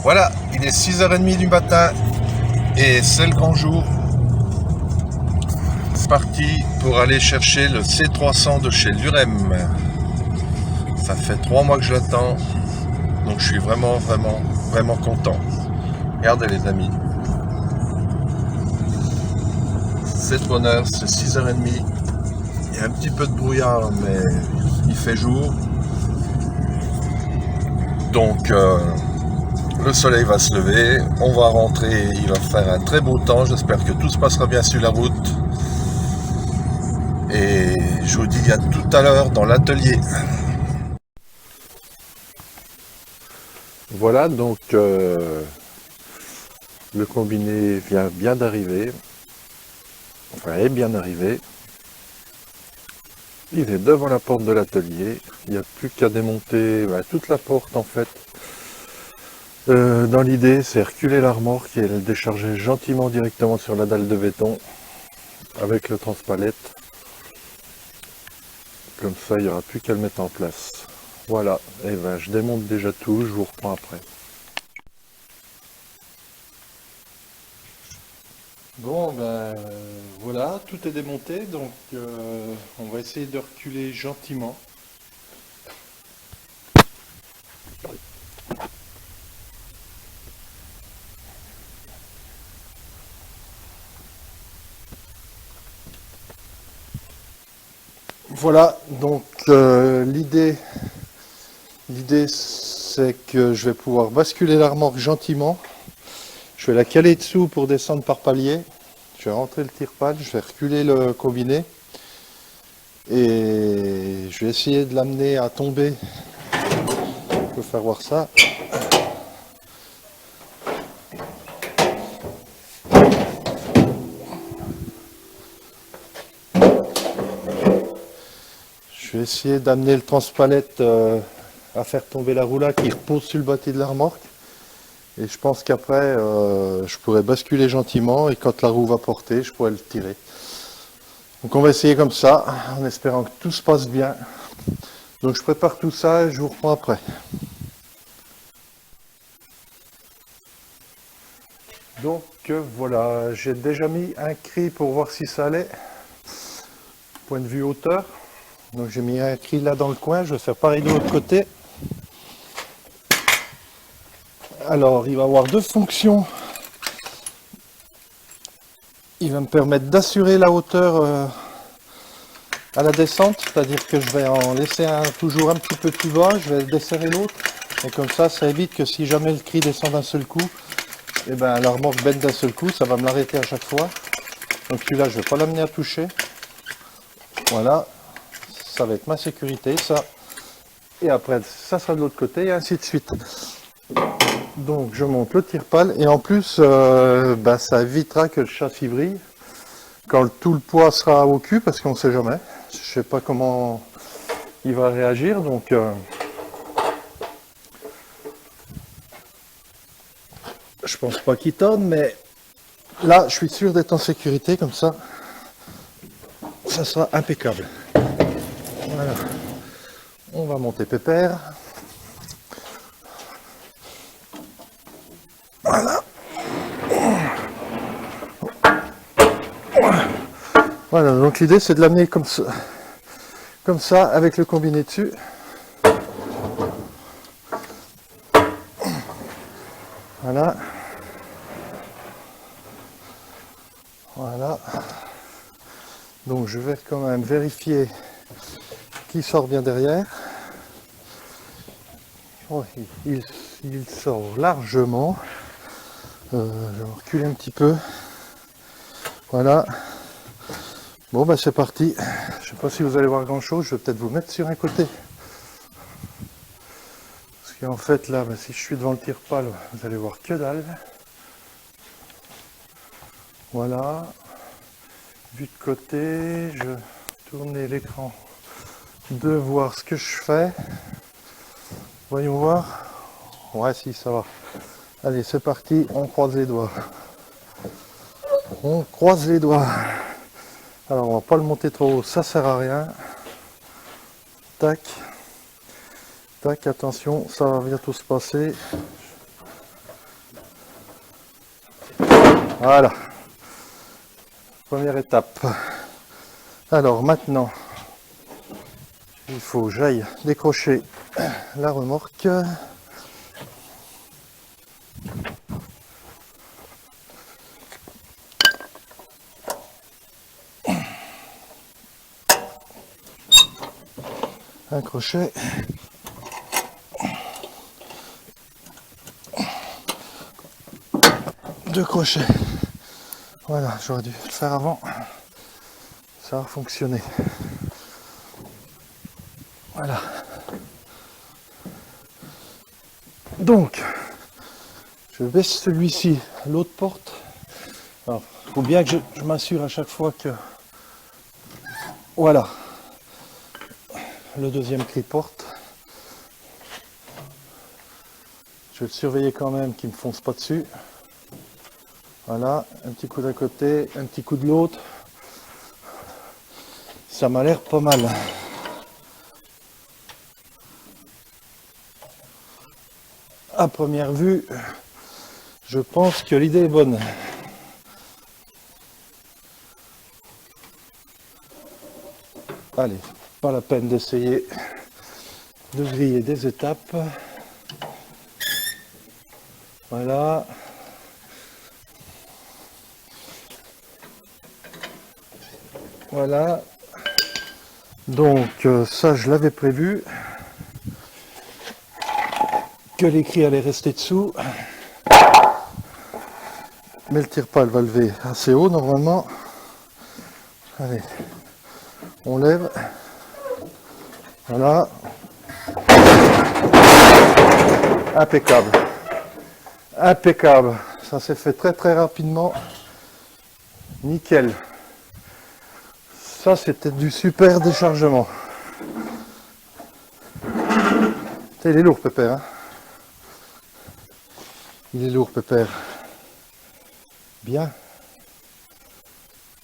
Voilà, il est 6h30 du matin et c'est le grand jour. C'est parti pour aller chercher le C300 de chez Lurem. Ça fait 3 mois que je l'attends, donc je suis vraiment content. Regardez les amis, c'est de bonheur, c'est 6h30. Il y a un petit peu de brouillard, mais il fait jour. Donc le soleil va se lever, on va rentrer, il va faire un très beau temps, j'espère que tout se passera bien sur la route. Et je vous dis à tout à l'heure dans l'atelier. Voilà, donc le combiné vient bien d'arriver, enfin est bien arrivé. Il est devant la porte de l'atelier, il n'y a plus qu'à démonter toute la porte en fait. Dans l'idée, c'est reculer la remorque et le décharger gentiment directement sur la dalle de béton avec le transpalette. Comme ça, il n'y aura plus qu'à le mettre en place. Voilà, et ben je démonte déjà tout, je vous reprends après. Bon, ben voilà, tout est démonté, donc on va essayer de reculer gentiment. Voilà, donc l'idée c'est que je vais pouvoir basculer la remorque gentiment. Je vais la caler dessous pour descendre par palier. Je vais rentrer le tire-pale, je vais reculer le combiné. Et je vais essayer de l'amener à tomber. Je peux faire voir ça. Je vais essayer d'amener le transpalette à faire tomber la roue là qui repose sur le bâti de la remorque. Et je pense qu'après, je pourrais basculer gentiment et quand la roue va porter, je pourrais le tirer. Donc on va essayer comme ça, en espérant que tout se passe bien. Donc je prépare tout ça et je vous reprends après. Donc voilà, j'ai déjà mis un cri pour voir si ça allait. Point de vue hauteur. Donc j'ai mis un cri là dans le coin, je vais faire pareil de l'autre côté. Alors il va avoir deux fonctions. Il va me permettre d'assurer la hauteur à la descente, c'est-à-dire que je vais en laisser un toujours un petit peu plus bas, je vais desserrer l'autre. Et comme ça évite que si jamais le cri descend d'un seul coup, et ben la remorque bête d'un seul coup, ça va me l'arrêter à chaque fois. Donc celui-là, je ne vais pas l'amener à toucher. Voilà, ça va être ma sécurité, ça. Et après, ça sera de l'autre côté, et ainsi de suite. Donc je monte le tire-pale, et en plus, ça évitera que le châssis vrille quand tout le poids sera au cul, parce qu'on ne sait jamais. Je ne sais pas comment il va réagir, donc je pense pas qu'il tourne, mais là, je suis sûr d'être en sécurité, comme ça sera impeccable. Voilà. On va monter pépère. Voilà. Voilà, donc l'idée c'est de l'amener comme ça, avec le combiné dessus. Voilà. Voilà. Donc je vais quand même vérifier qu'il sort bien derrière. Oh, il sort largement. Je vais reculer un petit peu. Voilà. Bon bah c'est parti. Je sais pas si vous allez voir grand chose, je vais peut-être vous mettre sur un côté. Parce qu'en fait là, si je suis devant le tire-pale, vous allez voir que dalle. Voilà. Vue de côté, je tourne l'écran de voir ce que je fais. Voyons voir. Ouais, si, ça va. Allez, c'est parti, on croise les doigts. On croise les doigts. Alors, on va pas le monter trop haut, ça sert à rien. Tac. Tac, attention, ça va bientôt se passer. Voilà. Première étape. Alors maintenant, il faut que j'aille décrocher la remorque. Un crochet. Deux crochets. Voilà, j'aurais dû le faire avant. Ça a fonctionné. Voilà. Donc, je baisse celui-ci, l'autre porte. Alors, il faut bien que je m'assure à chaque fois que... Voilà. Le deuxième cri porte. Je vais le surveiller quand même qu'il ne me fonce pas dessus. Voilà, un petit coup d'un côté, un petit coup de l'autre. Ça m'a l'air pas mal. À première vue, je pense que l'idée est bonne. Allez, pas la peine d'essayer de griller des étapes. Voilà. Voilà. Donc ça, je l'avais prévu. Que l'écrit allait rester dessous. Mais le tire-pale va lever assez haut normalement. Allez, on lève. Voilà. Impeccable. Impeccable. Ça s'est fait très très rapidement. Nickel. Ça, c'était du super déchargement. Il est lourd, Pépère. Hein, il est lourd, Pépère. Bien.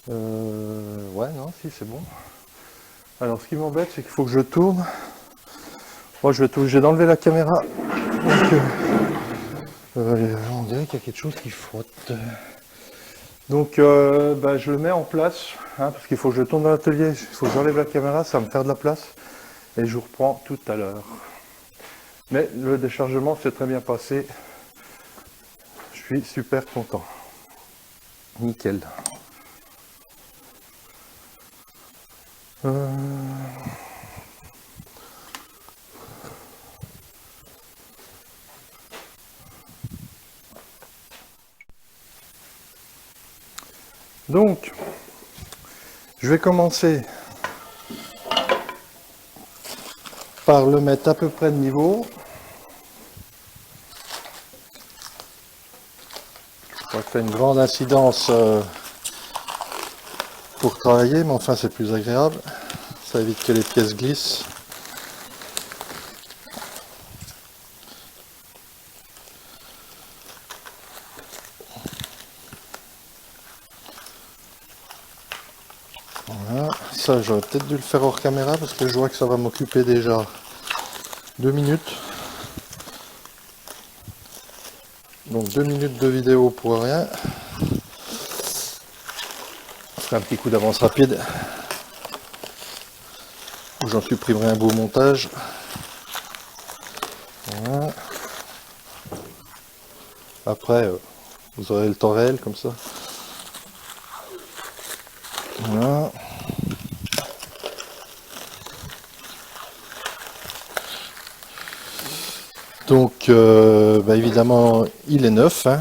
Ouais, non, si, c'est bon. Alors, ce qui m'embête, c'est qu'il faut que je tourne. Moi, je vais être obligé d'enlever la caméra. Donc, on dirait qu'il y a quelque chose qui frotte. Donc, je le mets en place, hein, parce qu'il faut que je tourne dans l'atelier. Il faut que j'enlève la caméra, ça va me faire de la place. Et je vous reprends tout à l'heure. Mais le déchargement s'est très bien passé. Je suis super content. Nickel. Donc, je vais commencer par le mettre à peu près de niveau. Ça fait une grande incidence pour travailler, mais enfin c'est plus agréable. Ça évite que les pièces glissent. Voilà, ça j'aurais peut-être dû le faire hors caméra parce que je vois que ça va m'occuper déjà 2 minutes. Donc 2 minutes de vidéo pour rien. Je ferai un petit coup d'avance rapide où j'en supprimerai un beau montage. Voilà. Après, vous aurez le temps réel comme ça. Voilà. Donc, évidemment, il est neuf. Hein.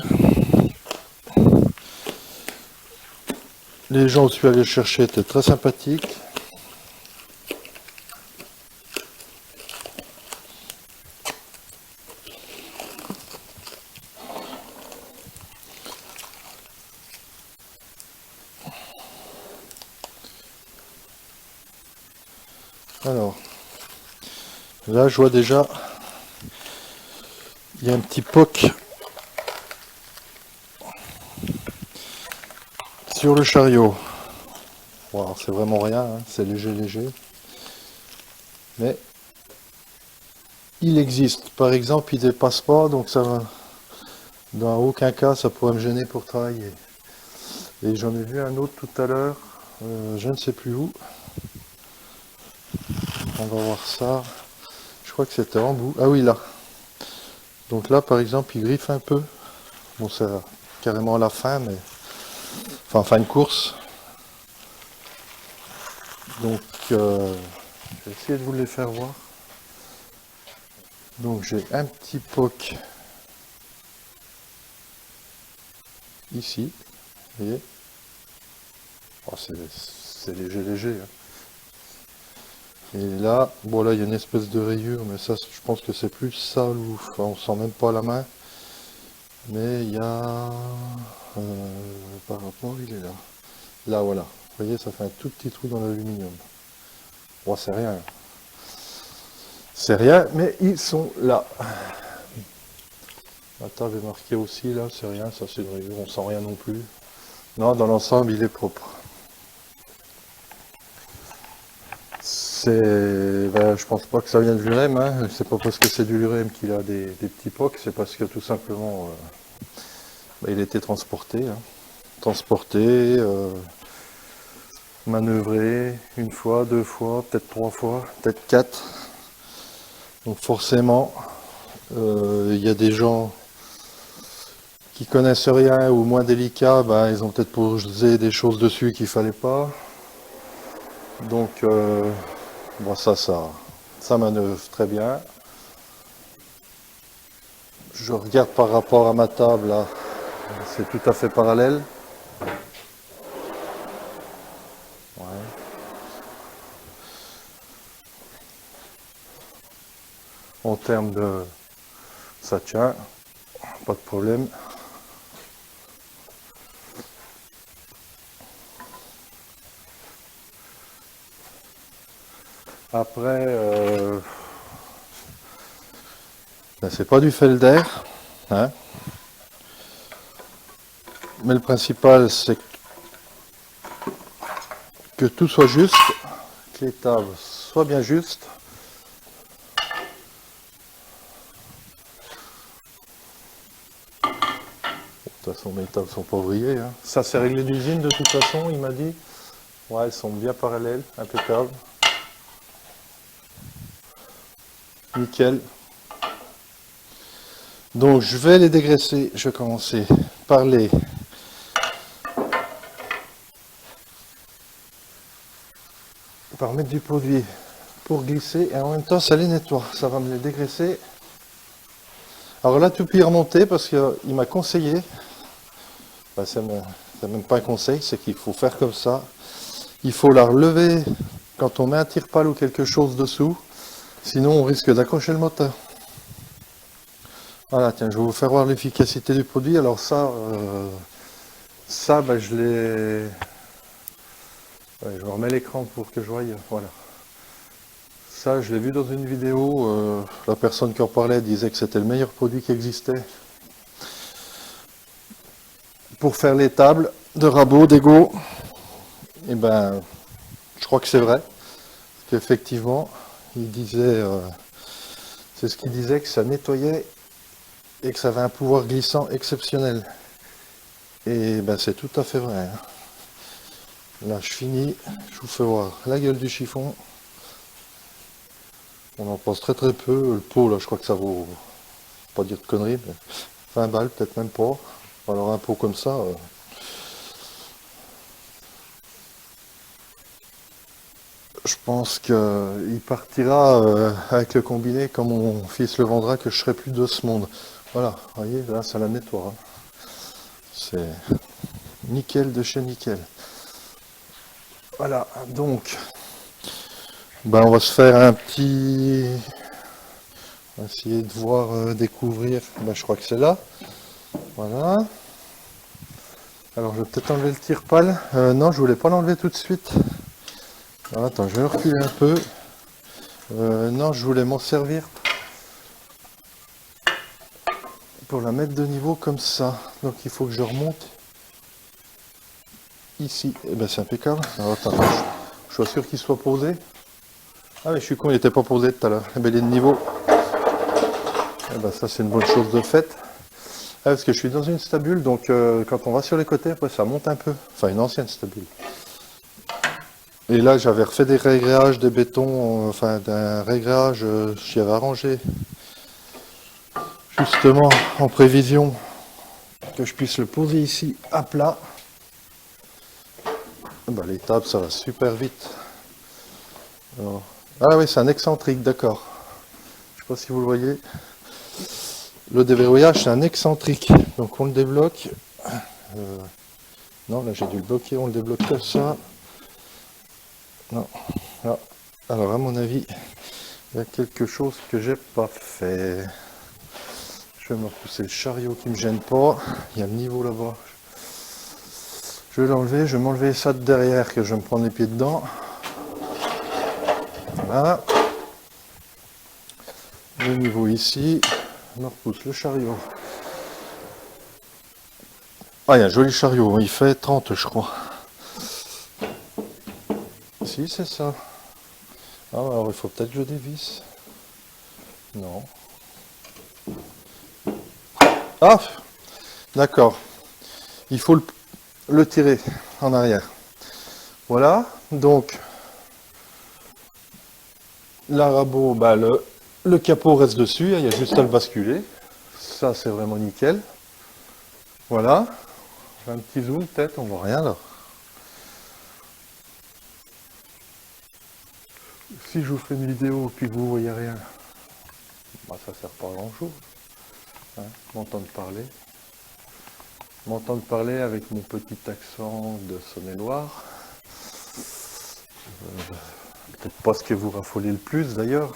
Les gens où je suis allé le chercher étaient très sympathiques. Alors, là, je vois déjà, il y a un petit poc sur le chariot. Wow, c'est vraiment rien, hein, c'est léger, léger. Mais il existe. Par exemple, il ne dépasse pas, donc ça va, dans aucun cas, ça pourrait me gêner pour travailler. Et j'en ai vu un autre tout à l'heure, je ne sais plus où. On va voir ça. Je crois que c'était en bout. Ah oui, là. Donc là, par exemple, il griffe un peu. Bon, c'est carrément à la fin, mais... Enfin, fin de course. Donc, je vais essayer de vous les faire voir. Donc, j'ai un petit poc ici. Vous voyez? Oh, c'est léger, léger. Hein. Et là, bon là, il y a une espèce de rayure, mais ça, je pense que c'est plus ça, ou... Enfin, on sent même pas la main. Mais il y a... par rapport, il est là. Là, voilà. Vous voyez, ça fait un tout petit trou dans l'aluminium. Bon, c'est rien. C'est rien, mais ils sont là. La table est marquée aussi, là, c'est rien, ça c'est une rayure, on sent rien non plus. Non, dans l'ensemble, il est propre. Ben, je pense pas que ça vient de l'urème, hein. C'est pas parce que c'est du l'urème qu'il a des petits pocs, c'est parce que tout simplement, ben, il était transporté. Hein. Transporté, manœuvré, une fois, deux fois, peut-être trois fois, peut-être quatre. Donc forcément, il y a des gens qui connaissent rien ou moins délicats, ben, ils ont peut-être posé des choses dessus qu'il fallait pas. Donc, bon, ça manœuvre très bien. Je regarde par rapport à ma table, là, c'est tout à fait parallèle. Ouais. En termes de... ça tient, pas de problème. Après, ben, c'est pas du Felder, hein. Mais le principal, c'est que tout soit juste, que les tables soient bien justes. De toute façon, mes tables sont pas ouvriers. Hein. Ça, c'est réglé d'usine de toute façon, il m'a dit. Ouais, elles sont bien parallèles, impeccables. Nickel. Donc, je vais les dégraisser. Je vais commencer par mettre du produit pour glisser et en même temps ça les nettoie, ça va me les dégraisser. Alors là tout est remonté parce qu'il m'a conseillé, ben, c'est même pas un conseil, c'est qu'il faut faire comme ça, il faut la relever quand on met un tire-pale ou quelque chose dessous, sinon on risque d'accrocher le moteur. Voilà, tiens, je vais vous faire voir l'efficacité du produit. Alors ça ben, je l'ai... Ouais, je remets l'écran pour que je voie, voilà. Ça, je l'ai vu dans une vidéo, la personne qui en parlait disait que c'était le meilleur produit qui existait pour faire les tables de rabot, d'ego. Et ben, je crois que c'est vrai, parce qu'effectivement, il disait, c'est ce qu'il disait, que ça nettoyait et que ça avait un pouvoir glissant exceptionnel. Et ben, c'est tout à fait vrai. Hein. Là, je finis, je vous fais voir la gueule du chiffon. On en pense très très peu. Le pot, là, je crois que ça vaut, pas dire de conneries, mais 20 balles, peut-être même pas. Alors un pot comme ça, je pense qu'il partira avec le combiné quand mon fils le vendra, que je serai plus de ce monde. Voilà, vous voyez, là ça la nettoie. Hein. C'est nickel de chez nickel. Voilà, donc, ben on va se faire un petit... On va essayer de voir, découvrir, ben, je crois que c'est là. Voilà. Alors je vais peut-être enlever le tire-pale. Non, je voulais pas l'enlever tout de suite. Alors, attends, je vais reculer un peu. Non, je voulais m'en servir pour la mettre de niveau comme ça. Donc il faut que je remonte ici. Et ben c'est impeccable. Alors attends, je suis sûr qu'il soit posé. Ah mais je suis con, il n'était pas posé tout à l'heure. Et ben il est de niveau. Et ben ça c'est une bonne chose de fait. parce que je suis dans une stabule, donc quand on va sur les côtés, après ça monte un peu. Enfin, une ancienne stabule. Et là, j'avais refait des réglages, des bétons, enfin d'un réglage, j'y avais arrangé justement en prévision que je puisse le poser ici à plat. Bah, les tables, ça va super vite. Alors, ah oui, c'est un excentrique, d'accord. Je sais pas si vous le voyez. Le déverrouillage, c'est un excentrique. Donc on le débloque. Non, là j'ai dû le bloquer, on le débloque comme ça. Non. Ah. Alors à mon avis, il y a quelque chose que j'ai pas fait. Je vais me repousser le chariot qui me gêne pas. Il y a le niveau là-bas. Je vais l'enlever, je vais m'enlever ça de derrière que je vais me prendre les pieds dedans. Voilà. Le niveau ici. Je me repousse le chariot. Ah, il y a un joli chariot, il fait 30 je crois. Si, c'est ça. Ah, alors il faut peut-être que je dévisse. Non. Ah, d'accord. Il faut le tirer en arrière. Voilà, donc l'arabo, bah, le capot reste dessus, il y a juste à le basculer. Ça, c'est vraiment nickel. Voilà. Un petit zoom, peut-être, on voit rien là. Si je vous fais une vidéo et puis que vous voyez rien, bah, ça sert pas à grand chose. Hein, m'entendre parler. M'entendre parler avec mon petit accent de Saône-et-Loire. Peut-être pas ce que vous raffolez le plus d'ailleurs.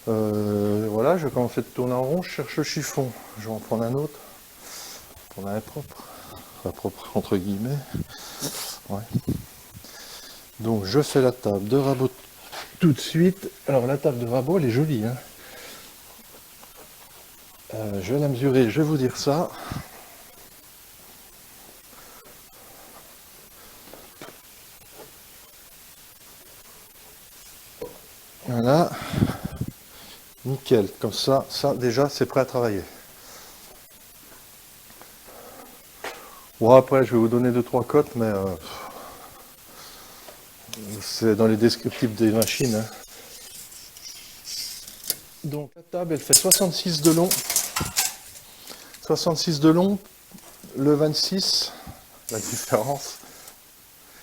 Voilà, je vais commencer de tourner en rond, je cherche le chiffon. Je vais en prendre un autre. On a un propre. Enfin, propre entre guillemets. Ouais. Donc je fais la table de rabot tout de suite. Alors la table de rabot, elle est jolie. Hein. Je vais la mesurer, je vais vous dire ça. Voilà. Nickel. Comme ça déjà c'est prêt à travailler. Bon après je vais vous donner 2-3 cotes, mais c'est dans les descriptifs des machines. Hein. Donc la table elle fait 66 de long. 66 de long, le 26, la différence,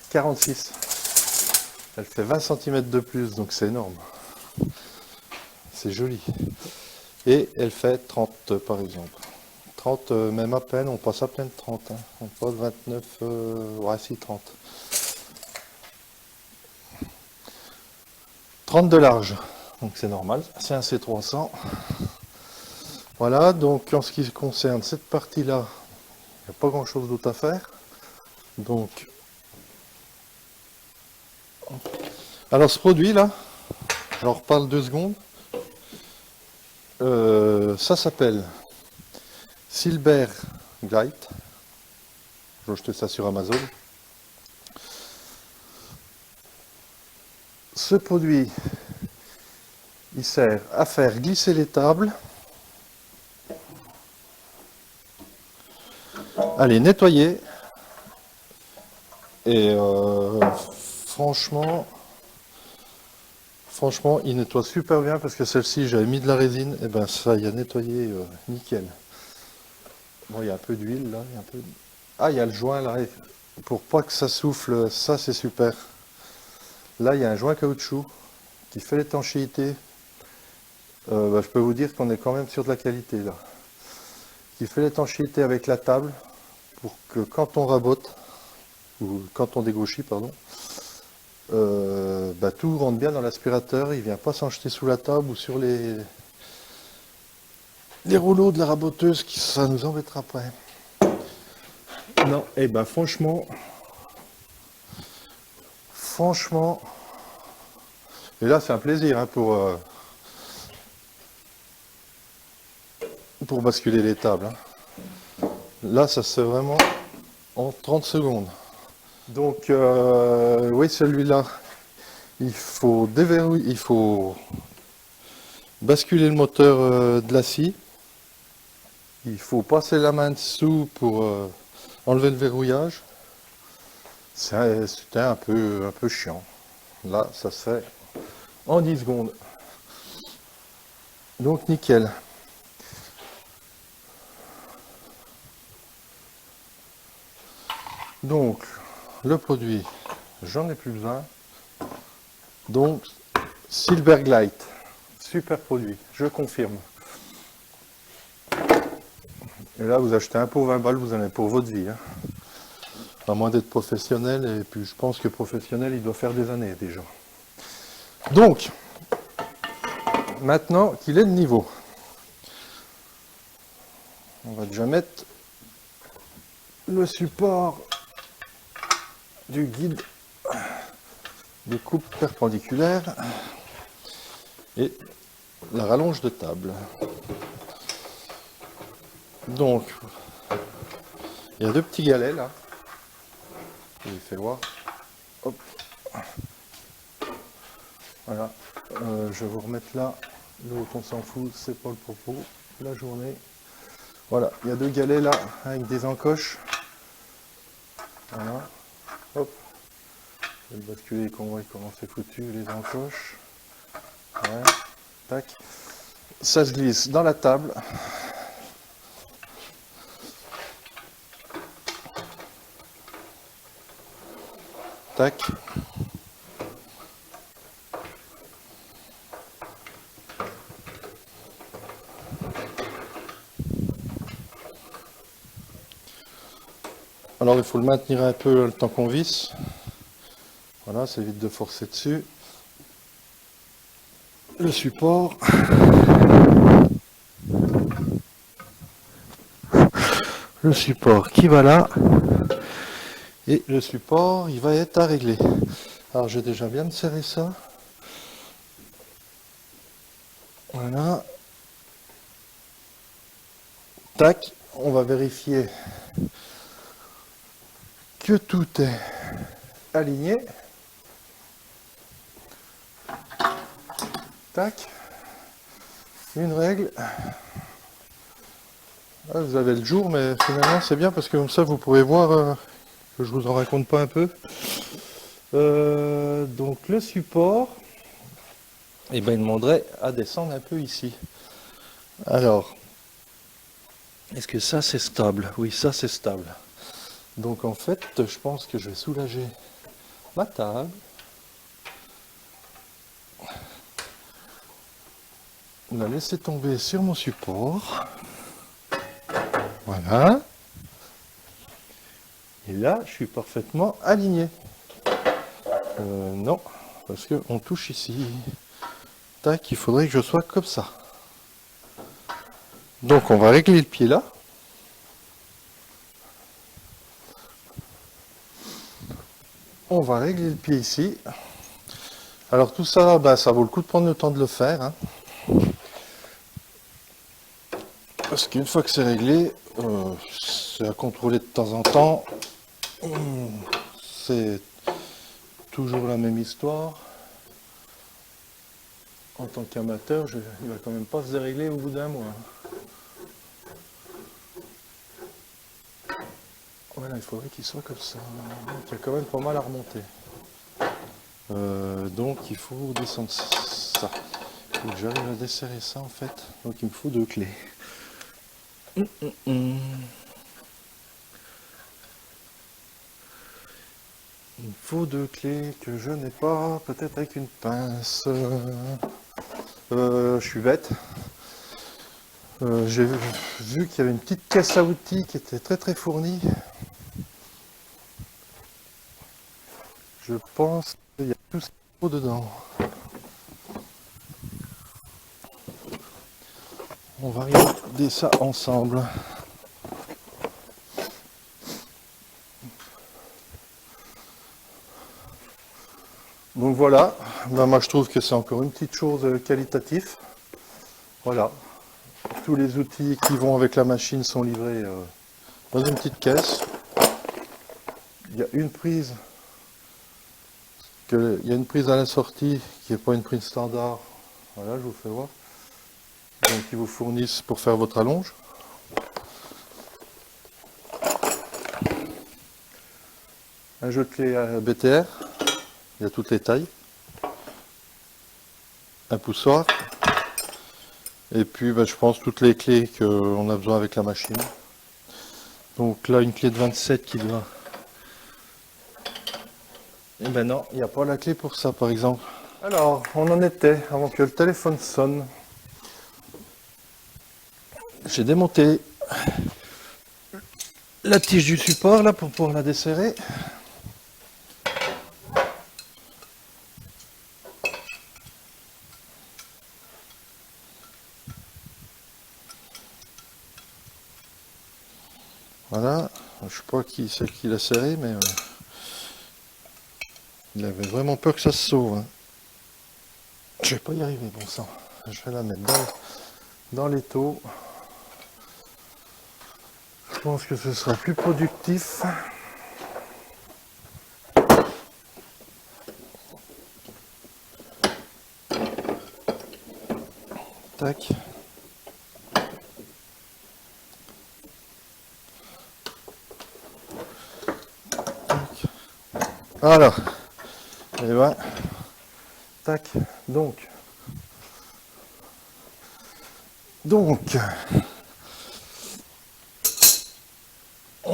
46. Elle fait 20 cm de plus, donc c'est énorme. C'est joli. Et elle fait 30 par exemple. 30, même à peine, on passe à peine 30. Hein. On passe 29, ouais si 30. 30 de large, donc c'est normal, c'est un C300. Voilà, donc en ce qui concerne cette partie-là, il n'y a pas grand-chose d'autre à faire. Donc, alors ce produit-là, j'en reparle 2 secondes. Ça s'appelle Silber Glide. Je vais acheter ça sur Amazon. Ce produit, il sert à faire glisser les tables, à les nettoyer. Et franchement, il nettoie super bien parce que celle-ci, j'avais mis de la résine, et ben ça y a nettoyé nickel. Bon, il y a un peu d'huile là, il y a un peu... Ah, il y a le joint là, pour pas que ça souffle, ça c'est super. Là, il y a un joint caoutchouc qui fait l'étanchéité. Bah, je peux vous dire qu'on est quand même sur de la qualité là. Qui fait l'étanchéité avec la table pour que quand on rabote, ou quand on dégauchit, pardon, bah, tout rentre bien dans l'aspirateur, il vient pas s'en jeter sous la table ou sur les rouleaux de la raboteuse, ça nous embêtera après. Non, et ben franchement, et là c'est un plaisir hein, pour basculer les tables. Hein. Là ça se fait vraiment en 30 secondes. Donc oui, celui-là, il faut déverrouiller, il faut basculer le moteur de la scie. Il faut passer la main dessous pour enlever le verrouillage. C'était un peu chiant. Là, ça se fait en 10 secondes. Donc nickel. Donc le produit, j'en ai plus besoin. Donc Silverglide, super produit, je confirme. Et là vous achetez un pot 20 balles, vous en avez pour votre vie. Hein. À moins d'être professionnel, et puis je pense que professionnel il doit faire des années déjà. Donc, maintenant qu'il est de niveau, on va déjà mettre le support du guide de coupe perpendiculaire et la rallonge de table. Donc, il y a deux petits galets là. Je vous fais voir. Hop. Voilà. Je vais vous remettre là. L'autre on s'en fout, c'est pas le propos. La journée. Voilà, il y a deux galets là avec des encoches. Voilà. Hop. Je vais le basculer qu'on voit comment c'est foutu les encoches. Ouais. Tac. Ça se glisse dans la table. Tac. Alors il faut le maintenir un peu le temps qu'on visse. Voilà, ça évite de forcer dessus. Le support. Le support qui va là. Et le support, il va être à régler. Alors j'ai déjà bien serré ça. Voilà. Tac, on va vérifier que tout est aligné. Tac. Une règle. Ah, vous avez le jour, mais finalement c'est bien parce que comme ça vous pourrez voir que je vous en raconte pas un peu. Donc le support, eh ben, il demanderait à descendre un peu ici. Alors, est-ce que ça c'est stable? Oui, ça c'est stable. Donc en fait, je pense que je vais soulager ma table. La laisser tomber sur mon support. Voilà. Et là, je suis parfaitement aligné. Non, parce qu'on touche ici. Tac, il faudrait que je sois comme ça. Donc on va régler le pied là. On va régler le pied ici. Alors tout ça, ben, ça vaut le coup de prendre le temps de le faire. Hein. Parce qu'une fois que c'est réglé, c'est à contrôler de temps en temps. C'est toujours la même histoire. En tant qu'amateur, il va quand même pas se dérégler au bout d'un mois. Voilà, il faudrait qu'il soit comme ça. Il y a quand même pas mal à remonter. Donc il faut descendre ça. Il faut que j'arrive à desserrer ça en fait. Donc il me faut deux clés. Il me faut deux clés que je n'ai pas, peut-être avec une pince. Je suis bête. J'ai vu qu'il y avait une petite caisse à outils qui était très fournie. Je pense qu'il y a tout ce qu'il faut dedans. On va regarder ça ensemble. Donc voilà, ben moi je trouve que c'est encore une petite chose qualitative. Voilà, tous les outils qui vont avec la machine sont livrés dans une petite caisse. Il y a une prise, il y a une prise à la sortie qui n'est pas une prise standard. Voilà, je vous fais voir. Donc ils vous fournissent pour faire votre allonge. un jeu de clé BTR, il y a toutes les tailles, un poussoir, et puis ben, je pense toutes les clés qu'on a besoin avec la machine. Donc là une clé de 27 qui doit... Et ben non, il n'y a pas la clé pour ça par exemple. Alors, on en était avant que le téléphone sonne. J'ai démonté la tige du support là pour pouvoir la desserrer. Voilà, je ne sais pas qui c'est qui l'a serré, mais il avait vraiment peur que ça se sauve. Hein. Je vais pas y arriver, bon sang. Je vais la mettre dans l'étau. Je pense que ce sera plus productif. Tac. Tac. Voilà. Et ben, tac. Donc, on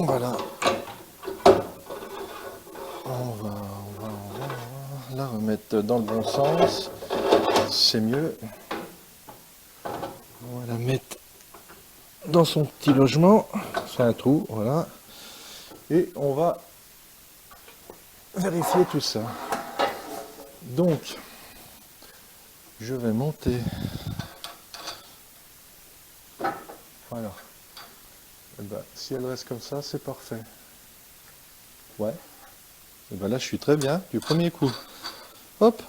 va là. On va la remettre dans le bon sens. C'est mieux. On va la mettre dans son petit logement. C'est un trou, voilà. Et on va vérifier tout ça. Donc, je vais monter. Voilà. Et ben, si elle reste comme ça, c'est parfait. Ouais. Et ben là, je suis très bien du premier coup. Hop.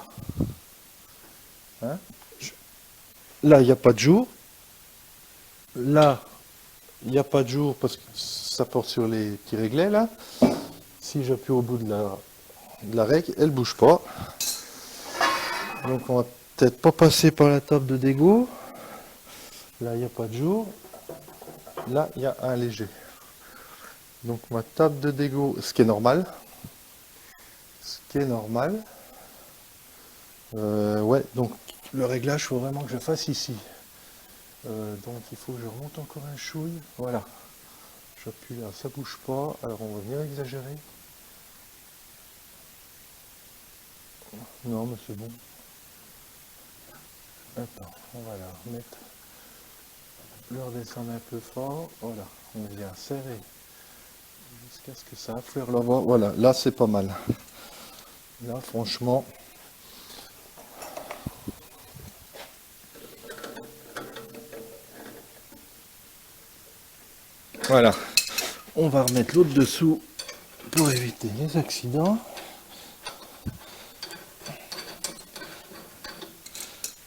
Hein, là, il n'y a pas de jour. Là, il n'y a pas de jour parce que ça porte sur les petits réglets là. Si j'appuie au bout de la règle, elle ne bouge pas. Donc on va peut-être pas passer par la table de dégoût. Là, il n'y a pas de jour. Là, il y a un léger. Donc ma table de dégoût, ce qui est normal. Ouais, donc le réglage, il faut vraiment que je fasse ici. Donc il faut que je remonte encore un chouille. Voilà. J'appuie là, ça bouge pas. Alors on va venir exagérer. Non, mais c'est bon. Attends, on va la remettre. Le redescendre un peu fort. Voilà, on vient serrer jusqu'à ce que ça affleure là-bas. Voilà, là c'est pas mal. Là, franchement. Voilà. On va remettre l'autre dessous pour éviter les accidents.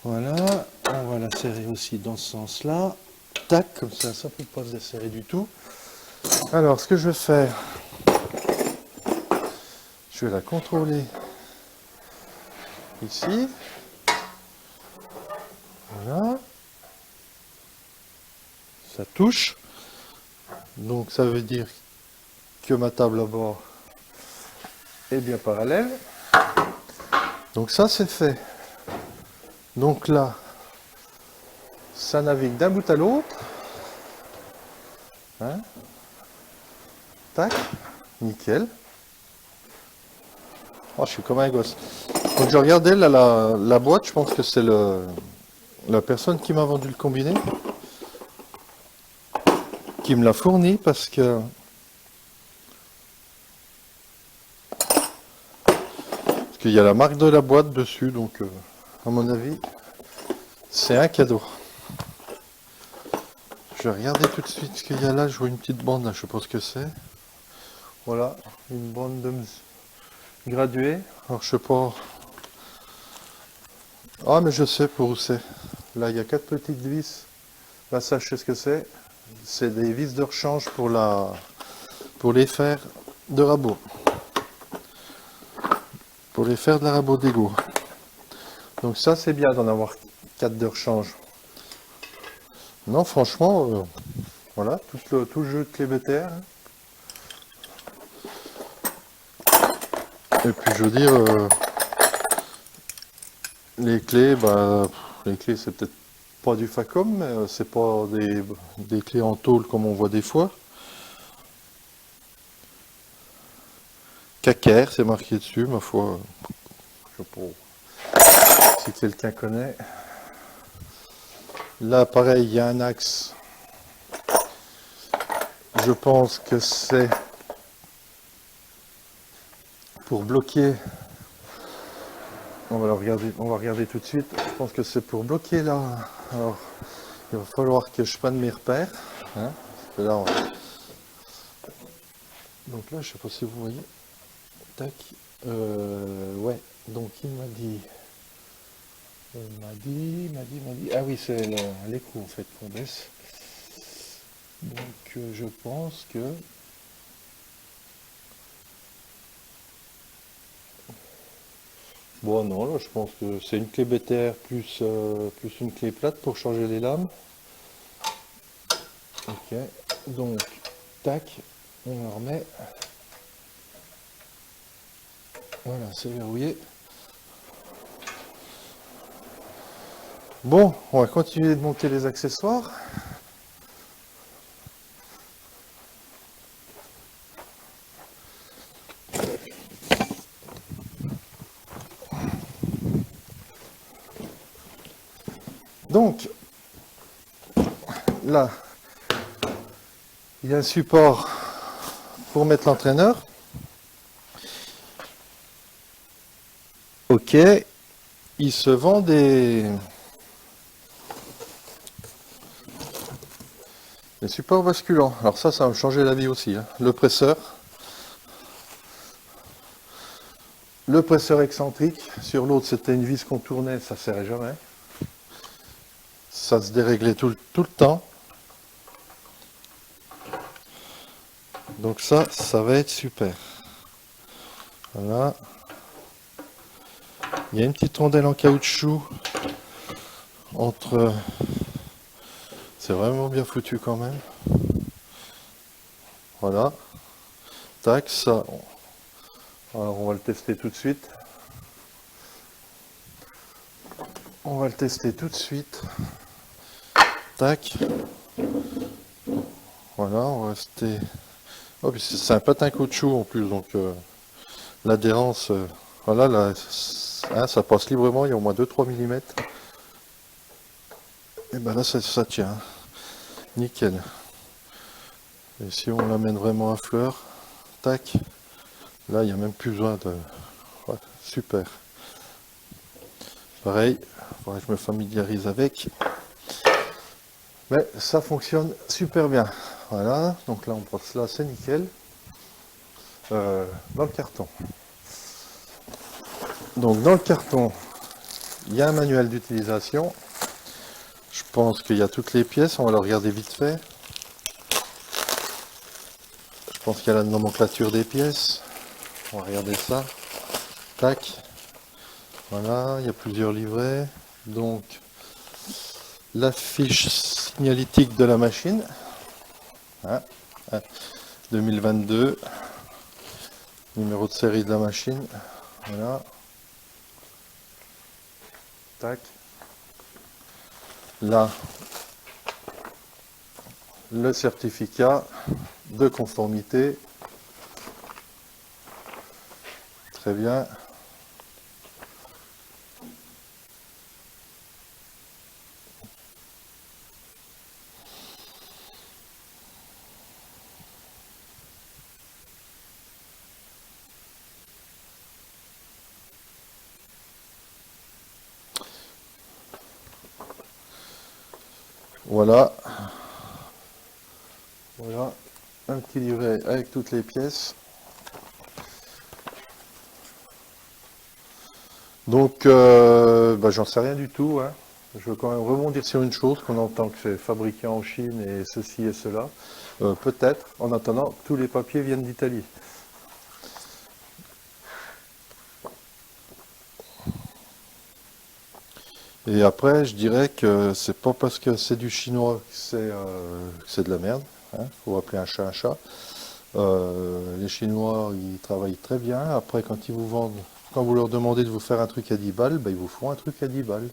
Voilà. On va la serrer aussi dans ce sens-là. Tac, comme ça, ça ne peut pas se desserrer du tout. Alors, ce que je vais faire, je vais la contrôler ici. Voilà. Ça touche. Donc, ça veut dire que ma table à bord est bien parallèle. Donc, ça, c'est fait. Donc là, ça navigue d'un bout à l'autre. Hein? Tac, nickel. Oh, je suis comme un gosse. Donc je regardais là, la boîte, je pense que c'est la personne qui m'a vendu le combiné qui me l'a fourni parce qu'il y a la marque de la boîte dessus, donc à mon avis c'est un cadeau. Je vais regarder tout de suite ce qu'il y a là. Je vois une petite bande là, je sais pas ce que c'est. Voilà, une bande de graduée. Alors je sais pas. Ah mais je sais pour où c'est. Là il y a 4 petites vis. Là ça je sais ce que c'est. C'est des vis de rechange pour les fers de rabot. Pour les fers de la rabot d'égout. Donc ça c'est bien d'en avoir 4 de rechange. Non franchement, voilà, tout le jeu de clé BTR. Et puis je veux dire, les clés, c'est peut-être pas du Facom, mais c'est pas des clés en tôle comme on voit des fois. Cacaire, c'est marqué dessus, ma foi. Je sais pas si quelqu'un connaît. Là, pareil, il y a un axe. Je pense que c'est pour bloquer. On va regarder tout de suite. Je pense que c'est pour bloquer là. Alors, il va falloir que je prenne mes repères. Hein, parce que là, donc là, je sais pas si vous voyez. Tac. Ouais. Donc il m'a dit. M'a dit. Ah oui, c'est l'écrou en fait qu'on baisse. Donc je pense que. Bon non, là je pense que c'est une clé BTR plus une clé plate pour changer les lames. Ok. Donc tac, on le remet. Voilà, c'est verrouillé. Bon, on va continuer de monter les accessoires. Donc, là, il y a un support pour mettre l'entraîneur. Ok, il se vend des supports basculants. Alors ça va me changer la vie aussi. Hein. Le presseur excentrique. Sur l'autre, c'était une vis qu'on tournait, ça ne serrait jamais. Ça se déréglait tout le temps. Donc ça va être super. Voilà. Il y a une petite rondelle en caoutchouc entre... C'est vraiment bien foutu quand même. Voilà. Tac, ça. Alors on va le tester tout de suite. On va le tester tout de suite. Tac. Voilà, on va rester... Oh, puis c'est un patin caoutchouc en plus, donc l'adhérence... voilà, là, hein, ça passe librement, il y a au moins 2-3 mm. Et ben là, ça tient. Nickel. Et si on l'amène vraiment à fleur, tac, là, il n'y a même plus besoin de... Ouais, super. Pareil, faudrait que je me familiarise avec. Mais ça fonctionne super bien. Voilà, donc là, on passe là, c'est nickel. Dans le carton. Donc, dans le carton, il y a un manuel d'utilisation. Je pense qu'il y a toutes les pièces, on va le regarder vite fait. Je pense qu'il y a la nomenclature des pièces. On va regarder ça. Tac. Voilà, il y a plusieurs livrets. Donc, la fiche signalétique de la machine. Hein, 2022. Numéro de série de la machine. Voilà. Tac. Là, le certificat de conformité. Très bien. Voilà. Voilà. Un petit livret avec toutes les pièces. Donc, j'en sais rien du tout. Hein. Je veux quand même rebondir sur une chose, qu'on entend que c'est fabriqué en Chine et ceci et cela. Peut-être. En attendant, tous les papiers viennent d'Italie. Et après, je dirais que c'est pas parce que c'est du chinois que c'est de la merde. Hein. Faut appeler un chat un chat. Les Chinois, ils travaillent très bien. Après, quand ils vous vendent, quand vous leur demandez de vous faire un truc à 10 balles, ben, ils vous font un truc à 10 balles.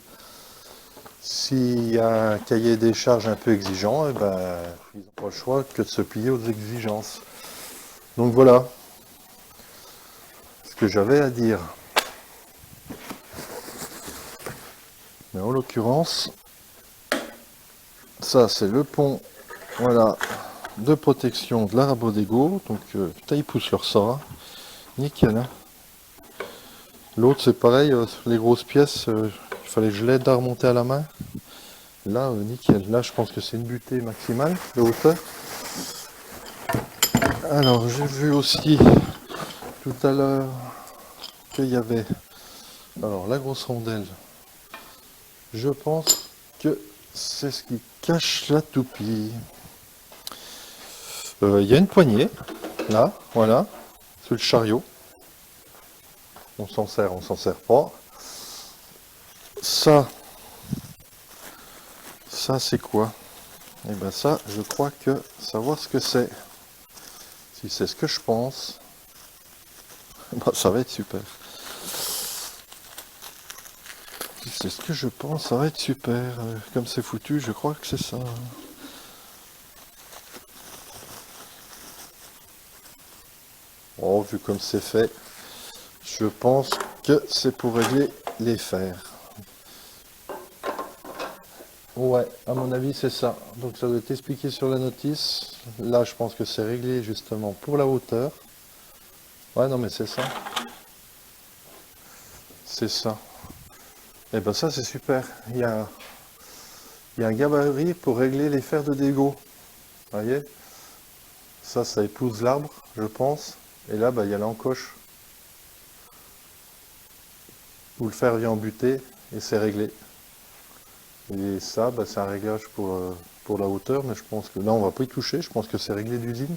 S'il y a un cahier des charges un peu exigeant, eh ben, ils n'ont pas le choix que de se plier aux exigences. Donc voilà ce que j'avais à dire. Mais en l'occurrence, ça c'est le pont, voilà, de protection de l'Arabodego. Donc putain, ils poussent leur sort, hein. Nickel, hein. L'autre c'est pareil, les grosses pièces, il fallait que je l'aide à remonter à la main. Là, nickel. Là, je pense que c'est une butée maximale de hauteur. Alors, j'ai vu aussi tout à l'heure qu'il y avait, alors la grosse rondelle. Je pense que c'est ce qui cache la toupie. Il y a une poignée, là, voilà, sur le chariot. On s'en sert pas. Ça c'est quoi? Et ben ça, je crois que savoir ce que c'est. Si c'est ce que je pense, bah, ça va être super. Si c'est ce que je pense, ça va être super. Comme c'est foutu, je crois que c'est ça. Oh, vu comme c'est fait, je pense que c'est pour régler les fers. Ouais, à mon avis, c'est ça. Donc ça doit être expliqué sur la notice. Là, je pense que c'est réglé justement pour la hauteur. Ouais, non, mais c'est ça. C'est ça. Et ben ça, c'est super. Il y a un gabarit pour régler les fers de dégo. Vous voyez? Ça épouse l'arbre, je pense. Et là, bah, il y a l'encoche où le fer vient en butée et c'est réglé. Et ça, bah, c'est un réglage pour la hauteur, mais je pense que là, on va pas y toucher. Je pense que c'est réglé d'usine.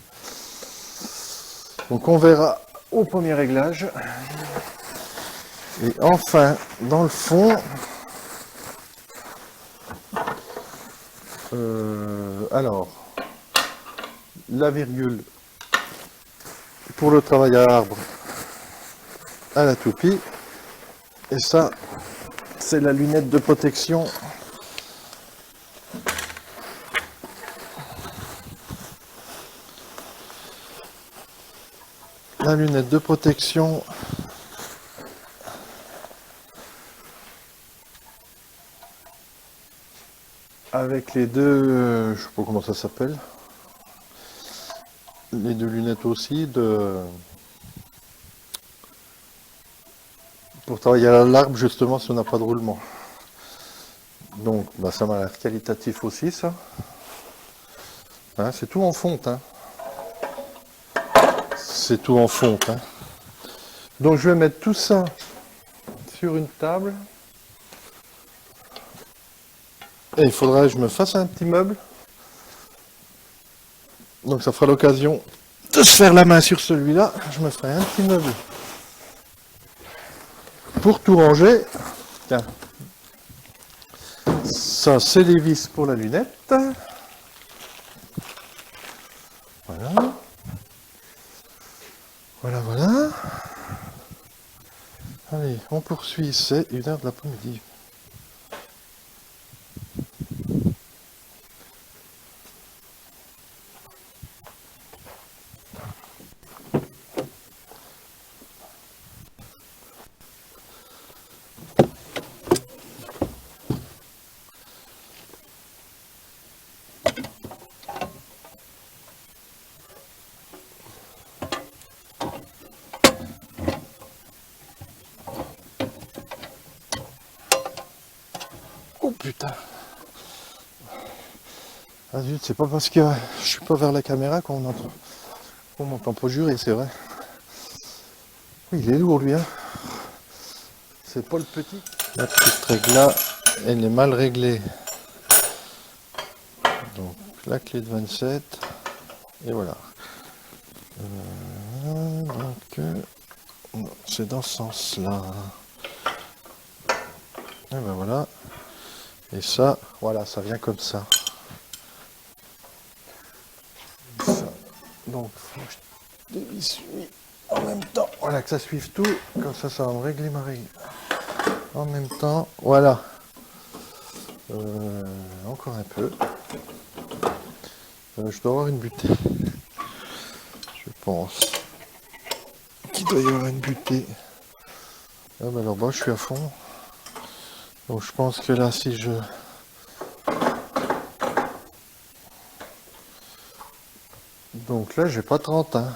Donc on verra au premier réglage. Et enfin, dans le fond, alors, la virgule pour le travail à arbre à la toupie. Et ça, c'est la lunette de protection. La lunette de protection avec les deux, je sais pas comment ça s'appelle, les deux lunettes aussi pour travailler à l'arbre justement si on n'a pas de roulement. Donc bah, ça m'a l'air qualitatif aussi ça. Hein, c'est tout en fonte. Hein. C'est tout en fonte. Hein. Donc je vais mettre tout ça sur une table. Et il faudra que je me fasse un petit meuble. Donc ça fera l'occasion de se faire la main sur celui-là. Je me ferai un petit meuble. Pour tout ranger, tiens, ça c'est les vis pour la lunette. Voilà. Voilà, voilà. Allez, on poursuit, c'est 1h de l'après-midi. Oh putain. Ah zut, c'est pas parce que je suis pas vers la caméra qu'on m'entend pas jurer, c'est vrai. Oui, il est lourd lui, hein. C'est pas le petit. La petite règle là, elle est mal réglée. Donc la clé de 27. Et voilà. Donc c'est dans ce sens-là. Et ben voilà. Et ça, voilà, ça vient comme ça. Ça. Donc, des vis mis en même temps. Voilà, que ça suive tout. Comme ça, ça va me régler ma règle. En même temps, voilà. Encore un peu. Je dois avoir une butée. Je pense qu'il doit y avoir une butée. Ah bah alors, je suis à fond. Donc je pense que là, si je... Donc là, j'ai pas 30, hein.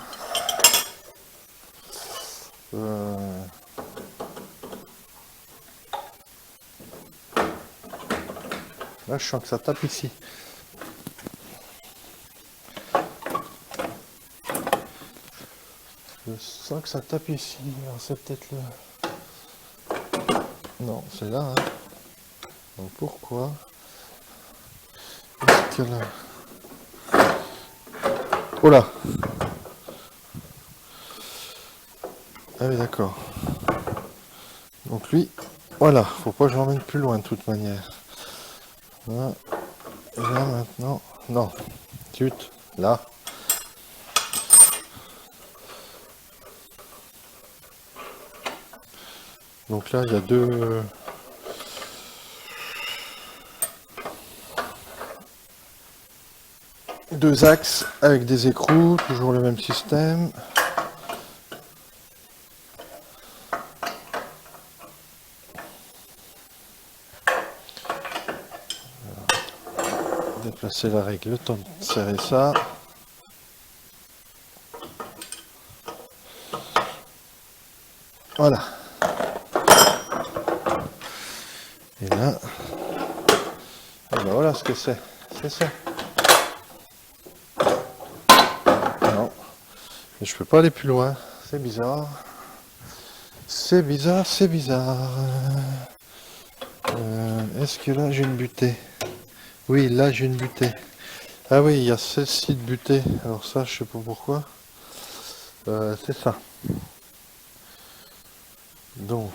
Là, je sens que ça tape ici. Je sens que ça tape ici. Alors, c'est peut-être le... Non, c'est là, hein. Donc pourquoi est-ce que là... Oh là! Ah oui, d'accord. Donc lui, voilà, faut pas que je l'emmène plus loin de toute manière. Là, et là maintenant, non, zut, là. Donc là, il y a deux axes avec des écrous, toujours le même système. Déplacer la règle, le temps de serrer ça. Voilà. Et là, et ben voilà ce que c'est. C'est ça. Non. Mais je peux pas aller plus loin. C'est bizarre. C'est bizarre, c'est bizarre. Est-ce que là j'ai une butée? Oui, là j'ai une butée. Ah oui, il y a celle-ci de butée. Alors ça, je sais pas pourquoi. C'est ça. Donc,